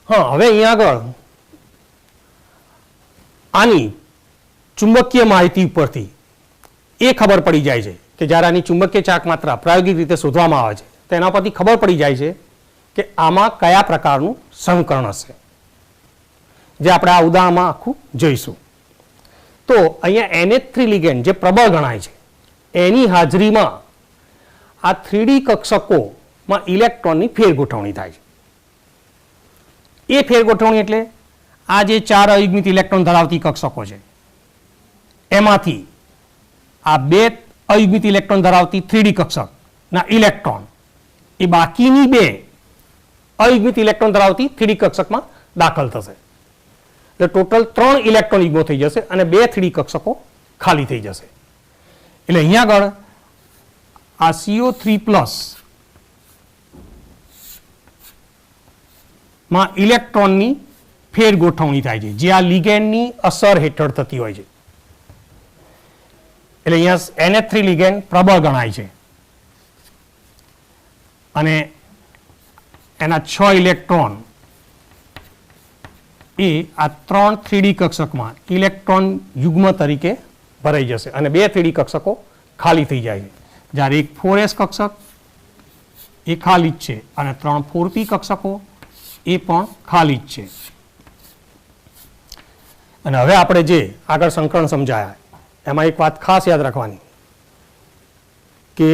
હા, હવે અહીંયા આગળ આની ચુંબકીય માહિતી ઉપરથી એ ખબર પડી જાય છે કે જ્યારે આની ચુંબકીય ચાક માત્રા પ્રાયોગિક રીતે શોધવામાં આવે છે તો એના પરથી ખબર પડી જાય છે કે આમાં કયા પ્રકારનું સંકરણ હશે, જે આપણે આ ઉદાહરણમાં આખું જોઈશું. તો અહીંયા NH3 લિગેન્ડ જે પ્રબળ ગણાય છે એની હાજરીમાં આ 3D કક્ષકોમાં ઇલેક્ટ્રોનની ફેરગોઠવણી થાય છે. એ ફેરગોઠવણી એટલે આ જે 4 અયુગ્મિત ઇલેક્ટ્રોન ધરાવતી કક્ષકો છે એમાંથી આ 2 અયુગ્મિત ઇલેક્ટ્રોન ધરાવતી 3D કક્ષકના ઇલેક્ટ્રોન એ બાકીની 2 અયુગ્મિત ઇલેક્ટ્રોન ધરાવતી 3D કક્ષકમાં દાખલ થશે. એટલે ટોટલ 3 ઇલેક્ટ્રોન યુગ્મો થઈ જશે અને 2 3D કક્ષકો ખાલી થઈ જશે. એટલે અહીંયા આગળ આ CO3+ માં ઇલેક્ટ્રોનની ફેરગોઠવણી થાય છે, જે આ લિગેન્ડની અસર હેઠળ થતી હોય છે. એટલે અહીંયા NH3 લિગેન્ડ પ્રબળ ગણાય છે અને એના 6 ઇલેક્ટ્રોન એ આ 3 3D કક્ષકમાં ઇલેક્ટ્રોન યુગ્મ તરીકે ભરાઈ જશે અને 2 3D કક્ષકો ખાલી થઈ જાય છે, જ્યારે એક 4s કક્ષક એ ખાલી જ છે અને 3 4p કક્ષકો એ પણ ખાલી જ છે. અને હવે આપણે જે આગળ સંકરણ સમજાયા એમાં એક વાત ખાસ યાદ રાખવાની કે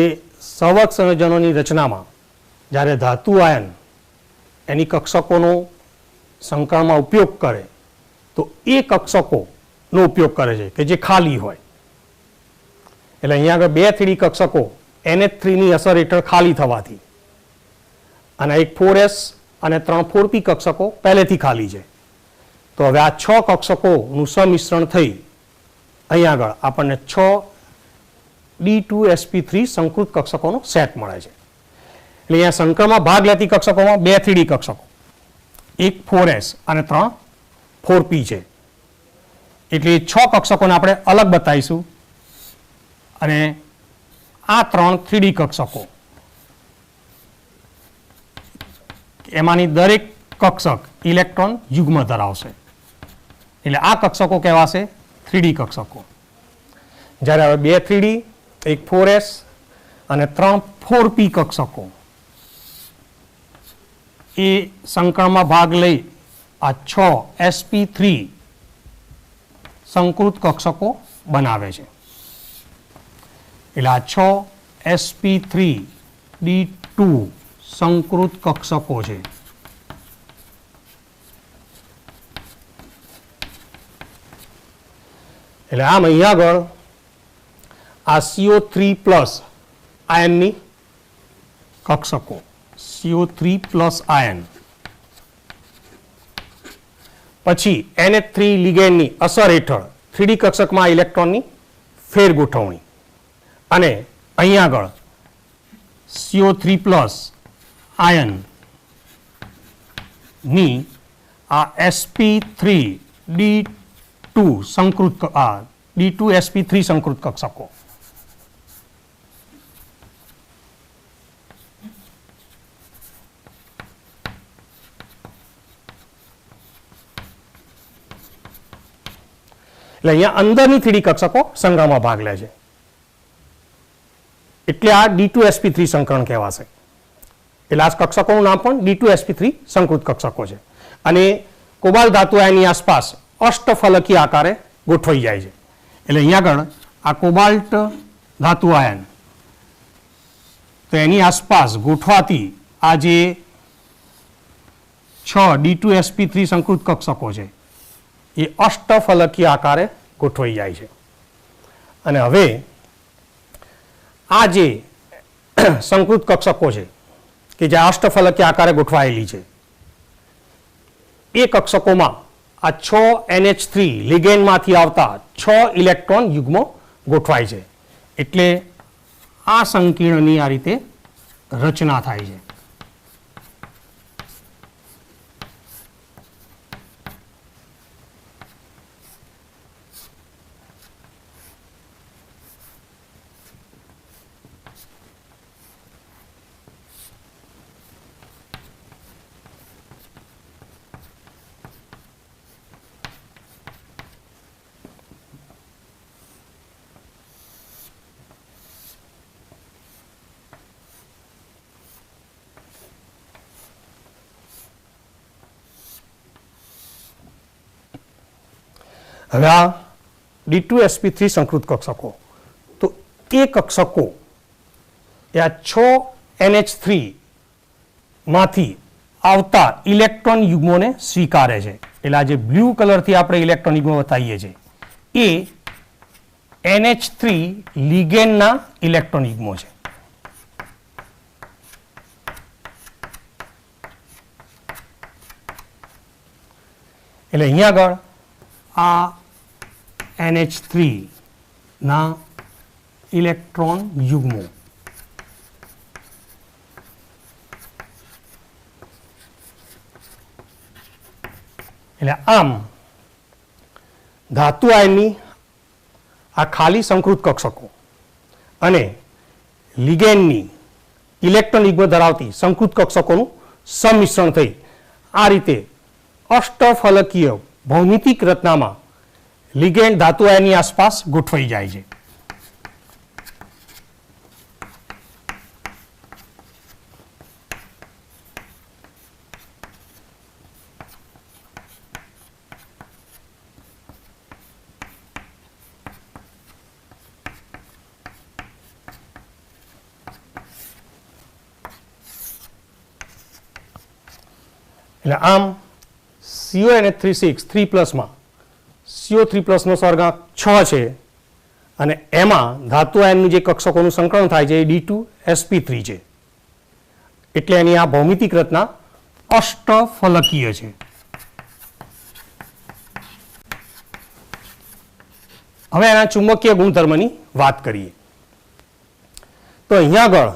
સવર્ગ સંયોજનોની રચનામાં જ્યારે ધાતુ આયન એની કક્ષકોનો સંકરણમાં ઉપયોગ કરે તો એ કક્ષકોનો ઉપયોગ કરે છે કે જે ખાલી હોય. એટલે અહીંયા આગળ 2 3D કક્ષકો NH3 ની અસર હેઠળ ખાલી થવાથી અને એક 4s અને 3 4p કક્ષકો પહેલેથી ખાલી છે. તો હવે આ 6 કક્ષકોનું સંમિશ્રણ થઈ અહીં આગળ આપણને 6 D2sp3 સંકૃત કક્ષકોનો સેટ મળે છે. એટલે અહીંયા સંકરમાં ભાગ લેતી કક્ષકોમાં 2 3D કક્ષકો, એક 4s અને 3 4p છે. એટલે 6 કક્ષકોને આપણે અલગ બતાવીશું અને આ 3 3D કક્ષકો એમાંની દરેક કક્ષક ઇલેક્ટ્રોન યુગ્મ ધરાવશે. એટલે આ કક્ષકો કહેવાશે 3D કક્ષકો. જ્યારે હવે 2 3D, એક 4s અને 3 4p કક્ષકો એ સંકળમાં ભાગ લઈ આ 6 sp3 સંકૃત કક્ષકો બનાવે છે. એટલે આ 6 sp3 D2 સંકૃત કક્ષકો છે. એટલે આમ અહીંયા આગળ આ CO3 પ્લસ આયનની કક્ષકો, CO3 પ્લસ આયન, પછી NH3 લિગેન્ડની અસર હેઠળ 3D કક્ષકમાં ઇલેક્ટ્રોનની ફેર ગોઠવણી અને અહીંયા આગળ CO3 પ્લસ આયનની આ sp3 D2 સંકૃત D2sp3 સંકૃત કક્ષકો. એટલે અહીંયા અંદરની 3D કક્ષકો સંગ્રહમાં ભાગ લે છે. એટલે આ D2sp3 સંકરણ કહેવાશે. એટલે આ કક્ષકોનું નામ પણ D2sp3 સંકૃત કક્ષકો છે. અને કોબાલ્ટ ધાતુ આયનની આસપાસ અષ્ટફલકી આકારે ગોઠવાઈ જાય છે. એટલે અહીંયા આગળ આ કોબાલ્ટ ધાતુ આયન તો એની આસપાસ ગોઠવાતી આ જે 6 D2sp3 સંકૃત કક્ષકો છે એ અષ્ટફલકી આકારે ગોઠવાઈ જાય છે. અને હવે આ જે સંકૃત કક્ષકો છે કે જે અષ્ટફલકી આકારે ગોઠવાયેલી છે એ કક્ષકોમાં આ 6 NH3 લિગેન્ડમાંથી આવતા 6 ઇલેક્ટ્રોન યુગ્મો ગોઠવાય છે. એટલે આ સંકીર્ણની આ રીતે રચના થાય છે. હવે આ D2sp3 સંકૃત કક્ષકો તો એ કક્ષકો એ આ 6 NH3 માંથી આવતા ઇલેક્ટ્રોન યુગ્મોને સ્વીકારે છે. એટલે આ જે બ્લુ કલરથી આપણે ઇલેક્ટ્રોન યુગ્મો બતાવીએ છીએ એ NH3 લિગેન્ડના ઇલેક્ટ્રોન યુગ્મો છે. એટલે અહીંયા આગળ આ NH3 ના ઇલેક્ટ્રોન યુગ્મો એટલે આમ ધાતુ આયનની આ ખાલી સંકૃત કક્ષકો અને લિગેન્ડની ઇલેક્ટ્રોન યુગ્મ ધરાવતી સંકૃત કક્ષકોનું સંમિશ્રણ થઈ આ રીતે અષ્ટફલકીય ભૌમિતિક રચનામાં લિગેન્ડ ધાતુ આયનની આસપાસ ગોઠવાઈ જાય છે. એટલે આમ CONH3 6 3+ માં CO3+ નો સહગુણાંક 6 છે અને એમાં ધાતુ આયનનું જે કક્ષકોનું સંકલન થાય છે એ D2sp3 છે. એટલે એની આ ભૌમિતિક રચના અષ્ટફલકીય છે. હવે એના ચુંબકીય ગુણધર્મની વાત કરીએ તો અહીંયા આગળ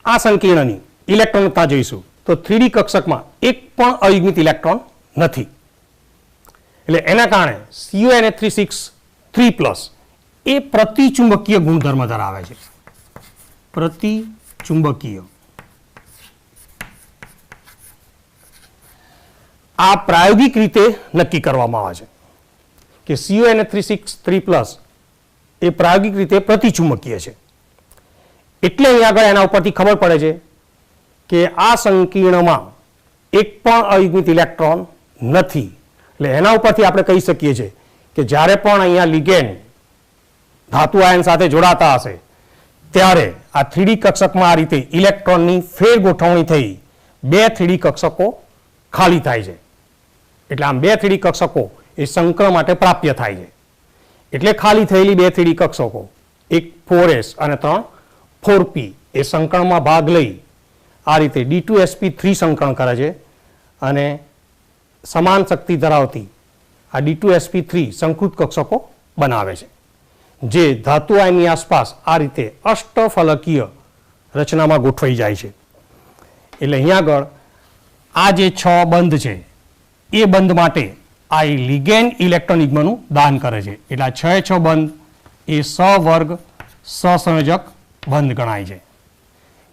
આ સંકીર્ણની ઇલેક્ટ્રોનતા જોઈશું તો 3D કક્ષકમાં એક પણ અયુગ્મિત ઇલેક્ટ્રોન નથી. એટલે એના કારણે CuNH3 એ પ્રતિચુંબકીય ગુણધર્મ ધરાવે છે. પ્રતિચુંબકીય. આ પ્રાયોગિક રીતે નક્કી કરવામાં આવે છે કે CuNH3 એ પ્રાયોગિક રીતે પ્રતિચુંબકીય છે. એટલે અહીં આગળ એના ઉપરથી ખબર પડે છે કે આ સંકીર્ણમાં એક પણ અયુગ્મિત ઇલેક્ટ્રોન નથી. એટલે એના ઉપરથી આપણે કહી શકીએ છીએ કે જ્યારે પણ અહીંયા લિગેન્ડ ધાતુ આયન સાથે જોડાતા હશે ત્યારે આ 3D કક્ષકમાં આ રીતે ઇલેક્ટ્રોનની ફેર ગોઠવણી થઈ 2 3D કક્ષકો ખાલી થાય છે. એટલે આમ 2 3D કક્ષકો એ સંકર્ણ માટે પ્રાપ્ય થાય છે. એટલે ખાલી થયેલી 2 3D કક્ષકો એક 4s અને 3 4p એ સંકર્ણમાં ભાગ લઈ આ રીતે D2sp3 સંકર્ણ કરે છે અને સમાન શક્તિ ધરાવતી આ D2sp3 સંકૃત કક્ષકો બનાવે છે જે ધાતુ આયનની આસપાસ આ રીતે અષ્ટફલકીય રચનામાં ગોઠવાઈ જાય છે. એટલે અહીંયા આગળ આ જે 6 બંધ છે એ બંધ માટે આ લિગેન્ડ ઇલેક્ટ્રોન યુગ્મનું દાન કરે છે. એટલે આ 6 બંધ એ સવર્ગ સહસંયોજક બંધ ગણાય છે.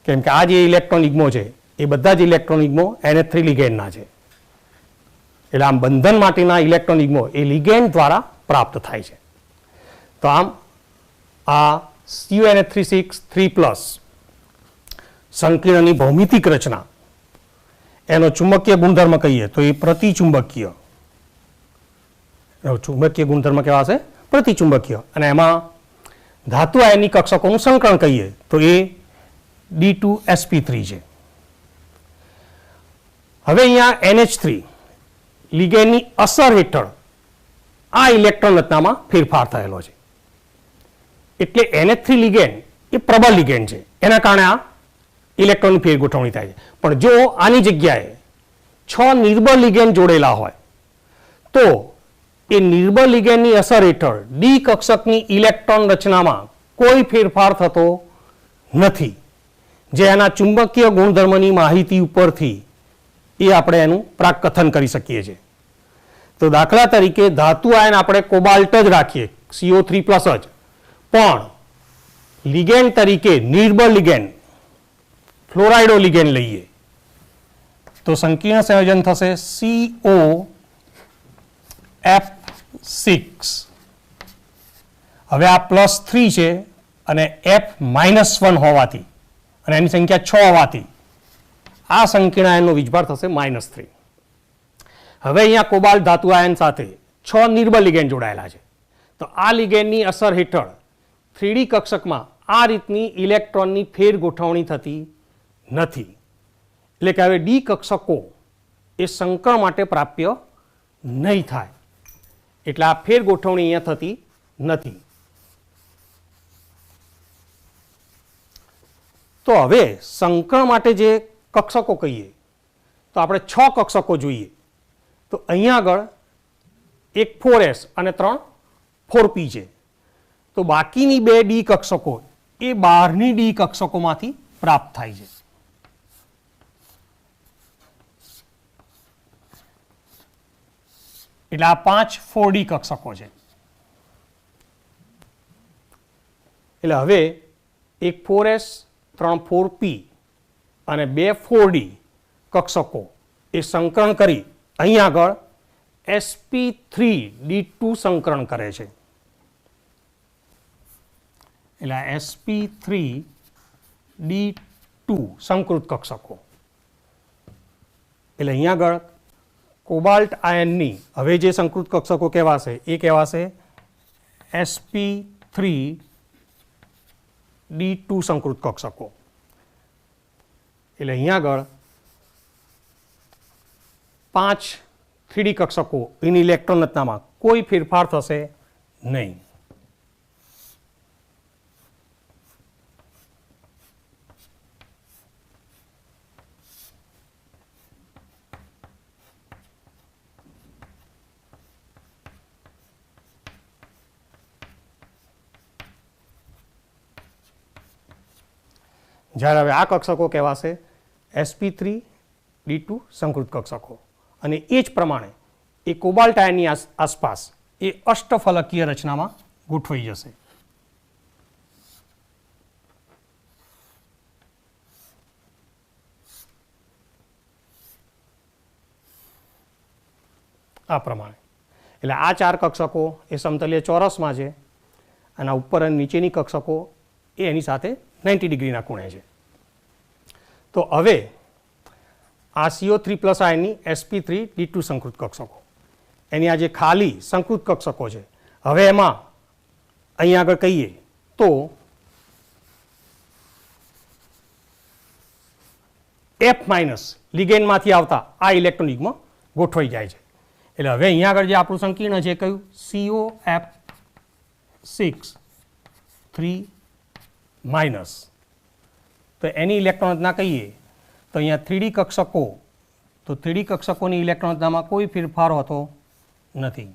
કેમ કે આ જે ઇલેક્ટ્રોન યુગ્મો છે એ બધા જ ઇલેક્ટ્રોન યુગ્મો NH3 લિગેન્ડના છે. એટલે આમ બંધન માટેના ઇલેક્ટ્રોન યુગ્મો એ લિગેન્ડ દ્વારા પ્રાપ્ત થાય છે. તો આમ આ CuNH3 સંકીર્ણની ભૌમિતિક રચના એનો ચુંબકીય ગુણધર્મ કહીએ તો એ પ્રતિચુંબકીય. ચુંબકીય ગુણધર્મ કેવા છે? પ્રતિચુંબકીય. અને એમાં ધાતુ આયનની કક્ષકોનું સંકલન કહીએ તો એ D2sp3 છે. હવે અહીંયા NH3 લિગેન્ડની અસર હેઠળ આ ઇલેક્ટ્રોન રચનામાં ફેરફાર થયેલો છે. એટલે NH3 લિગેન્ડ એ પ્રબળ લિગેન્ડ છે. એના કારણે આ ઇલેક્ટ્રોનની ફેર ગોઠવણી થાય છે. પણ જો આની જગ્યાએ 6 નિર્બળ લિગેન્ડ જોડેલા હોય તો એ નિર્બળ લિગેન્ડની અસર હેઠળ ડી કક્ષકની ઇલેક્ટ્રોન રચનામાં કોઈ ફેરફાર થતો નથી. જે એના ચુંબકીય ગુણધર્મની માહિતી ઉપરથી એ આપણે એનું પ્રાકકથન કરી શકીએ છીએ. તો દાખલા તરીકે ધાતુ આયન આપણે કોબાલ્ટ જ રાખીએ CO3+ જ, પણ લિગેન્ડ તરીકે નિર્બળ લિગેન્ડ ફ્લોરાઇડો લિગેન્ડ લઈએ તો સંકીર્ણ સંયોજન થશે COF6. હવે આ +3 છે અને F-1 હોવાથી અને એની સંખ્યા 6 હોવાથી આ સંકીર્ણ આયનનો વીજભાર થશે -3. હવે અહીંયા કોબાલ્ટ ધાતુ આયન સાથે 6 નિર્બળ લિગેન્ડ જોડાયેલા છે. તો આ લિગેન્ડની અસર હેઠળ 3D કક્ષકમાં આ રીતની ઇલેક્ટ્રોનની ફેર ગોઠવણી થતી નથી. એટલે કે હવે ડી કક્ષકો એ સંકર્ણ માટે પ્રાપ્ય નહીં થાય. એટલે આ ફેર ગોઠવણી અહીંયા થતી નથી. તો હવે સંકર્ણ માટે જે કક્ષકો કહીએ તો આપણે 6 કક્ષકો જોઈએ. તો અહીંયા આગળ એક 4s અને 3 4p છે. તો બાકીની 2 ડી કક્ષકો એ બહારની ડી કક્ષકોમાંથી પ્રાપ્ત થાય છે. એટલે આ 5 4D કક્ષકો છે. એટલે હવે એક 4s 3 4p અને 2 4D કક્ષકો એ સંકરણ કરી અહીં આગળ sp3d2 સંકરણ કરે છે. એટલે sp3d2 સંકૃત કક્ષકો. એટલે અહીં આગળ કોબાલ્ટ આયનની હવે જે સંકૃત કક્ષકો કહેવાશે એ કહેવાશે sp3d2 સંકૃત કક્ષકો. એટલે અહીં આગળ 5 3D કક્ષકો એની ઇલેક્ટ્રોન રચનામાં કોઈ ફેરફાર થશે નહીં. જ્યારે હવે આ કક્ષકો કહેવાશે sp3d2 સંકૃત કક્ષકો. અને એ જ પ્રમાણે એ કોબાલ્ટ આયનની આસપાસ એ અષ્ટફલકીય રચનામાં ગોઠવાઈ જશે. આ પ્રમાણે. એટલે આ 4 કક્ષકો એ સમતલીય ચોરસમાં છે અને ઉપર અને નીચેની કક્ષકો એ એની સાથે 90 ડિગ્રીના ખૂણે છે. તો હવે આ CO3+ આયનની sp3d2 સંકૃત કક્ષકો એની આ જે ખાલી સંકૃત કક્ષકો છે, હવે એમાં અહીં આગળ કહીએ તો F- લિગેન્ડમાંથી આવતા આ ઇલેક્ટ્રોન યુગ્મ ગોઠવાઈ જાય છે. એટલે હવે અહીંયા આગળ જે આપણું સંકીર્ણ છે કયું COF6 3-, તો એની ઇલેક્ટ્રોન રચના કહીએ તો અહીંયા 3D કક્ષકો, તો 3D કક્ષકોની ઇલેક્ટ્રોન રચનામાં કોઈ ફેરફાર હોતો નથી.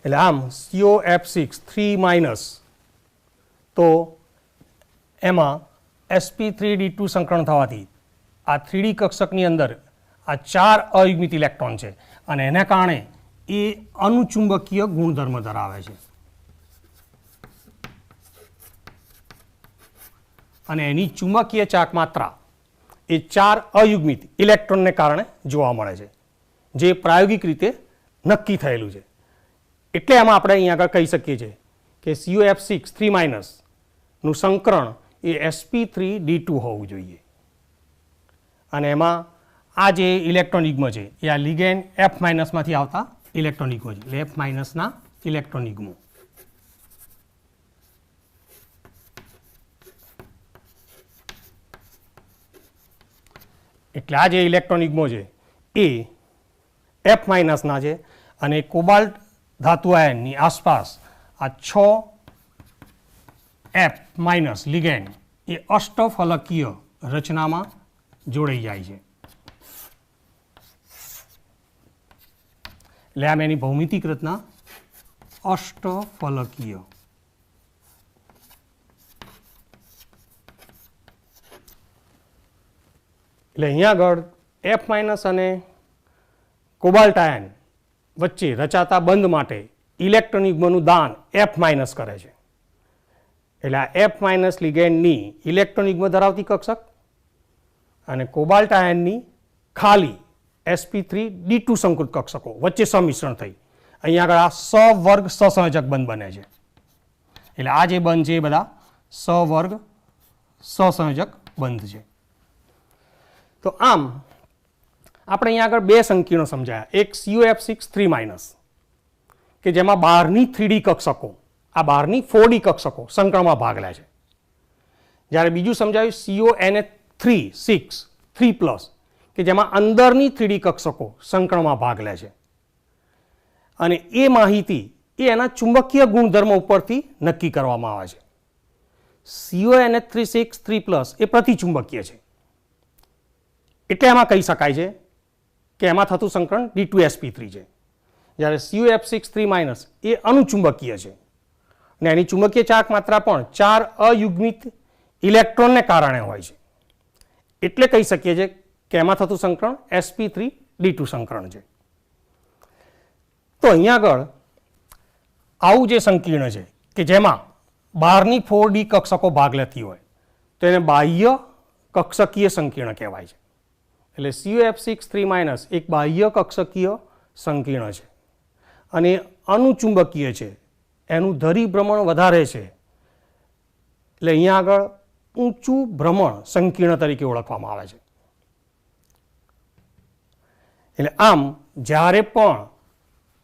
એટલે આમ COF6 3-, તો એમાં sp3d2 સંકરણ થવાથી આ 3D કક્ષકની અંદર આ 4 અયુગ્મિત ઇલેક્ટ્રોન છે અને એના કારણે એ અનુચુંબકીય ગુણધર્મ ધરાવે છે અને એની ચુંબકીય ચાક માત્રા એ 4 અયુગ્મિત ઇલેક્ટ્રોનને કારણે જોવા મળે છે, જે પ્રાયોગિક રીતે નક્કી થયેલું છે. એટલે એમાં આપણે અહીં આગળ કહી શકીએ છીએ કે COF6 3- નું સંકરણ એ sp3d2 હોવું જોઈએ. અને એમાં આ જે ઇલેક્ટ્રોન યુગ્મ છે એ આ લિગેન્ડ F- માંથી આવતા ઇલેક્ટ્રોન યુગ્મો છે, એટલે F- ના ઇલેક્ટ્રોન યુગ્મો. એટલે આ જે ઇલેક્ટ્રોન યુગ્મો છે એ F- ના છે અને કોબાલ્ટ ધાતુ આયનની આસપાસ આ 6 F- લિગેન્ડ એ અષ્ટફલકીય રચનામાં જોડાઈ જાય છે. એટલે આમ એની ભૌમિતિક રચના અષ્ટફલકીય. એટલે અહીંયા આગળ F- અને કોબાલ્ટ આયન વચ્ચે રચાતા બંધ માટે ઇલેક્ટ્રોન યુગ્મનું દાન F- કરે છે. એટલે આ F- લિગેન્ડની ઇલેક્ટ્રોન યુગ્મ ધરાવતી કક્ષક અને કોબાલ્ટ આયનની ખાલી sp3d2 સંકૃત કક્ષકો વચ્ચે સંમિશ્રણ થઈ અહીંયા આગળ આ સવર્ગ સસંયોજક બંધ બને છે. એટલે આ જે બંધ છે એ બધા સવર્ગ સસંયોજક બંધ છે. તો આમ આપણે અહીંયા આગળ 2 સંકીર્ણો સમજાયા. એક COF6 3- કે જેમાં બહારની 3D કક્ષકો, આ બહારની 4D કક્ષકો સંકરણમાં ભાગ લે છે. જ્યારે બીજું સમજાવ્યું CONH3 3+, કે જેમાં અંદરની 3D કક્ષકો સંકરણમાં ભાગ લે છે. અને એ માહિતી એ એના ચુંબકીય ગુણધર્મ ઉપરથી નક્કી કરવામાં આવે છે. CONH3 3+ એ પ્રતિચુંબકીય છે, એટલે એમાં કહી શકાય છે કે એમાં થતું સંકરણ D2sp3 છે. જ્યારે COF6 3- એ અનુચુંબકીય છે અને એની ચુંબકીય ચાક માત્રા પણ 4 અયુગ્મિત ઇલેક્ટ્રોનને કારણે હોય છે. એટલે કહી શકીએ છીએ કે એમાં થતું સંકરણ sp3d2 સંકરણ છે. તો અહીંયા આગળ આવું જે સંકીર્ણ છે કે જેમાં બહારની 4D કક્ષકો ભાગ લેતી હોય તો એને બાહ્ય કક્ષકીય સંકીર્ણ કહેવાય છે. એટલે COF6 3- એક બાહ્ય કક્ષકીય સંકીર્ણ છે અને અનુચુંબકીય છે, એનું ધરીભ્રમણ વધારે છે, એટલે અહીંયા આગળ ઊંચું ભ્રમણ સંકીર્ણ તરીકે ઓળખવામાં આવે છે. એટલે આમ જ્યારે પણ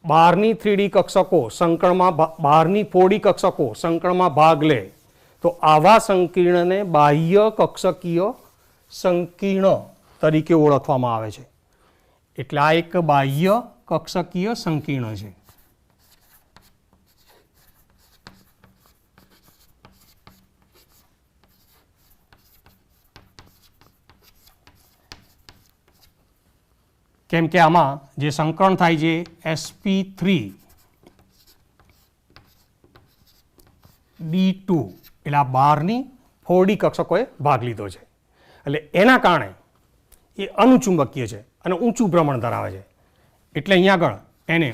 બહારની 3D કક્ષકો સંકળમાં, બહારની 4D કક્ષકો સંકળમાં ભાગ લે તો આવા સંકીર્ણને બાહ્ય કક્ષકીય સંકીર્ણ તરીકે ઓળખવામાં આવે છે. એટલે આ એક બાહ્ય કક્ષકીય સંકીર્ણ છે. કેમ કે આમાં જે સંકરણ થાય છે sp3 d2 એટલે આ બહારની 4d કક્ષકોએ ભાગ લીધો છે, એટલે એના કારણે એ અનુચુંબકીય છે અને ઊંચું ભ્રમણ ધરાવે છે, એટલે અહીંયા આગળ એને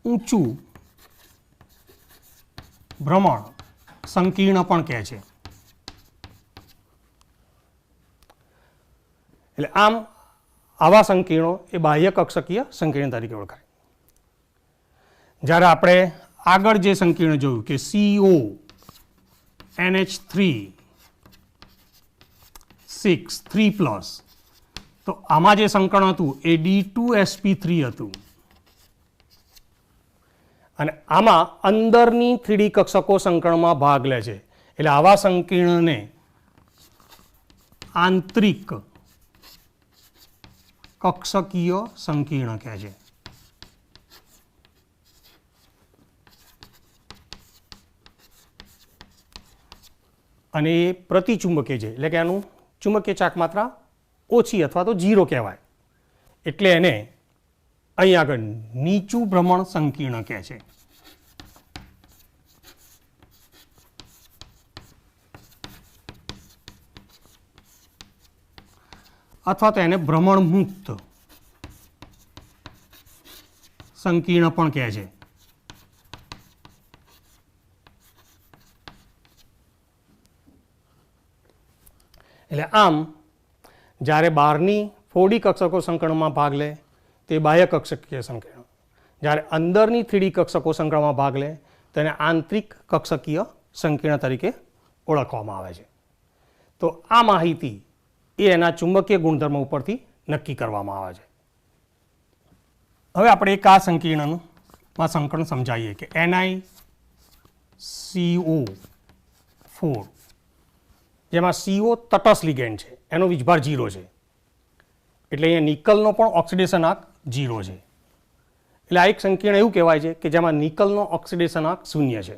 ઊંચું ભ્રમણ સંકીર્ણ પણ કહે છે. એટલે આમ આવા સંકીર્ણો એ બાહ્ય કક્ષકીય સંકીર્ણ તરીકે ઓળખાય. જ્યારે આપણે આગળ જે સંકીર્ણ જોયું કે CO NH3 6 3+, તો આમાં જે સંકરણ હતું એ D2sp3 હતું અને આમાં અંદરની 3D કક્ષકો સંકરણમાં ભાગ લે છે, એટલે આવા સંકીર્ણને આંતરિક કક્ષકીય સંકીર્ણ કહે છે. અને એ પ્રતિચુંબકીય છે, એટલે કે આનું ચુંબકીય ચાક માત્રા ઓછી અથવા તો 0 કહેવાય, એટલે એને અહીં આગળ નીચું ભ્રમણ સંકીર્ણ કહે છે. અથવા તો એને ભ્રમણ મુક્ત સંકીર્ણ પણ કહે છે. એટલે આમ જ્યારે બહારની 4D કક્ષકો સંકરણમાં ભાગ લે તે બાહ્ય કક્ષકીય સંકીર્ણ, જ્યારે અંદરની 3D કક્ષકો સંકરણમાં ભાગ લે તેને આંતરિક કક્ષકીય સંકીર્ણ તરીકે ઓળખવામાં આવે છે. તો આ માહિતી એ એના ચુંબકીય ગુણધર્મો ઉપરથી નક્કી કરવામાં આવે છે. હવે આપણે એક આ સંકીર્ણમાં સંકરણ સમજાવીએ કે NiCO4, જેમાં CO તટસ્થ લિગેન્ડ છે, એનો વીજભાર 0 છે, એટલે અહીંયા નિકલનો પણ ઓક્સિડેશનાંક 0 છે. એટલે આ એક સંકીર્ણ એવું કહેવાય છે કે જેમાં નિકલનો ઓક્સિડેશનાંક 0 છે.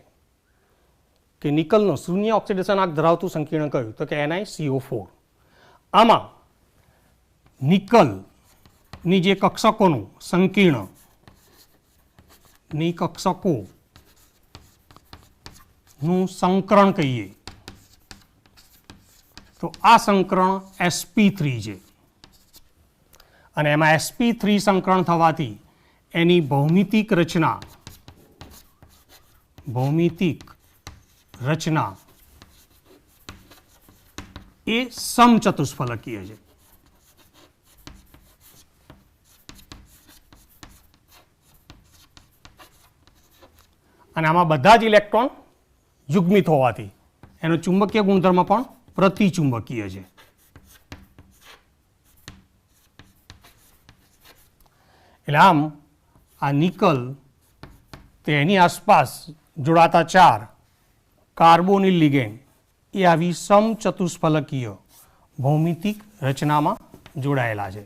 કે નિકલનો 0 ઓક્સિડેશનાંક ધરાવતું સંકીર્ણ કયું તો કે NiCO4. આમાં નિકલની જે કક્ષકોનું સંકીર્ણ ની કક્ષકોનું સંકરણ કહીએ તો આ સંકરણ sp3 છે, અને એમાં sp3 સંકરણ થવાથી એની ભૌમિતિક રચના એ સમચતુષ્ફલકીય છે. અને આમાં બધા જ ઇલેક્ટ્રોન યુગ્મિત હોવાથી એનો ચુંબકીય ગુણધર્મ પણ પ્રતિચુંબકીય છે. એટલે આમ આ નિકલ તે એની આસપાસ જોડાતા 4 કાર્બોનિલ લિગેન્ડ એ આવી સમચતુષ્ફલકીય ભૌમિતિક રચનામાં જોડાયેલા છે.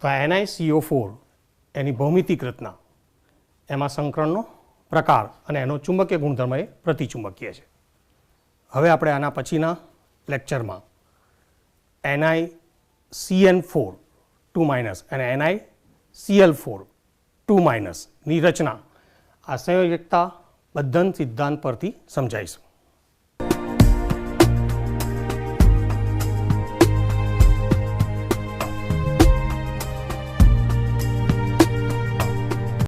તો NiCO4 એની ભૌમિતિક રચના, એમાં સંકરણનો પ્રકાર અને એનો ચુંબકીય ગુણધર્મ એ પ્રતિચુંબકીય છે. હવે આપણે આના પછીના લેક્ચરમાં NiCN4 2- અને NiCl4 2- ની રચના આ સંયોજકતા બંધન સિદ્ધાંત પરથી સમજાવીશું.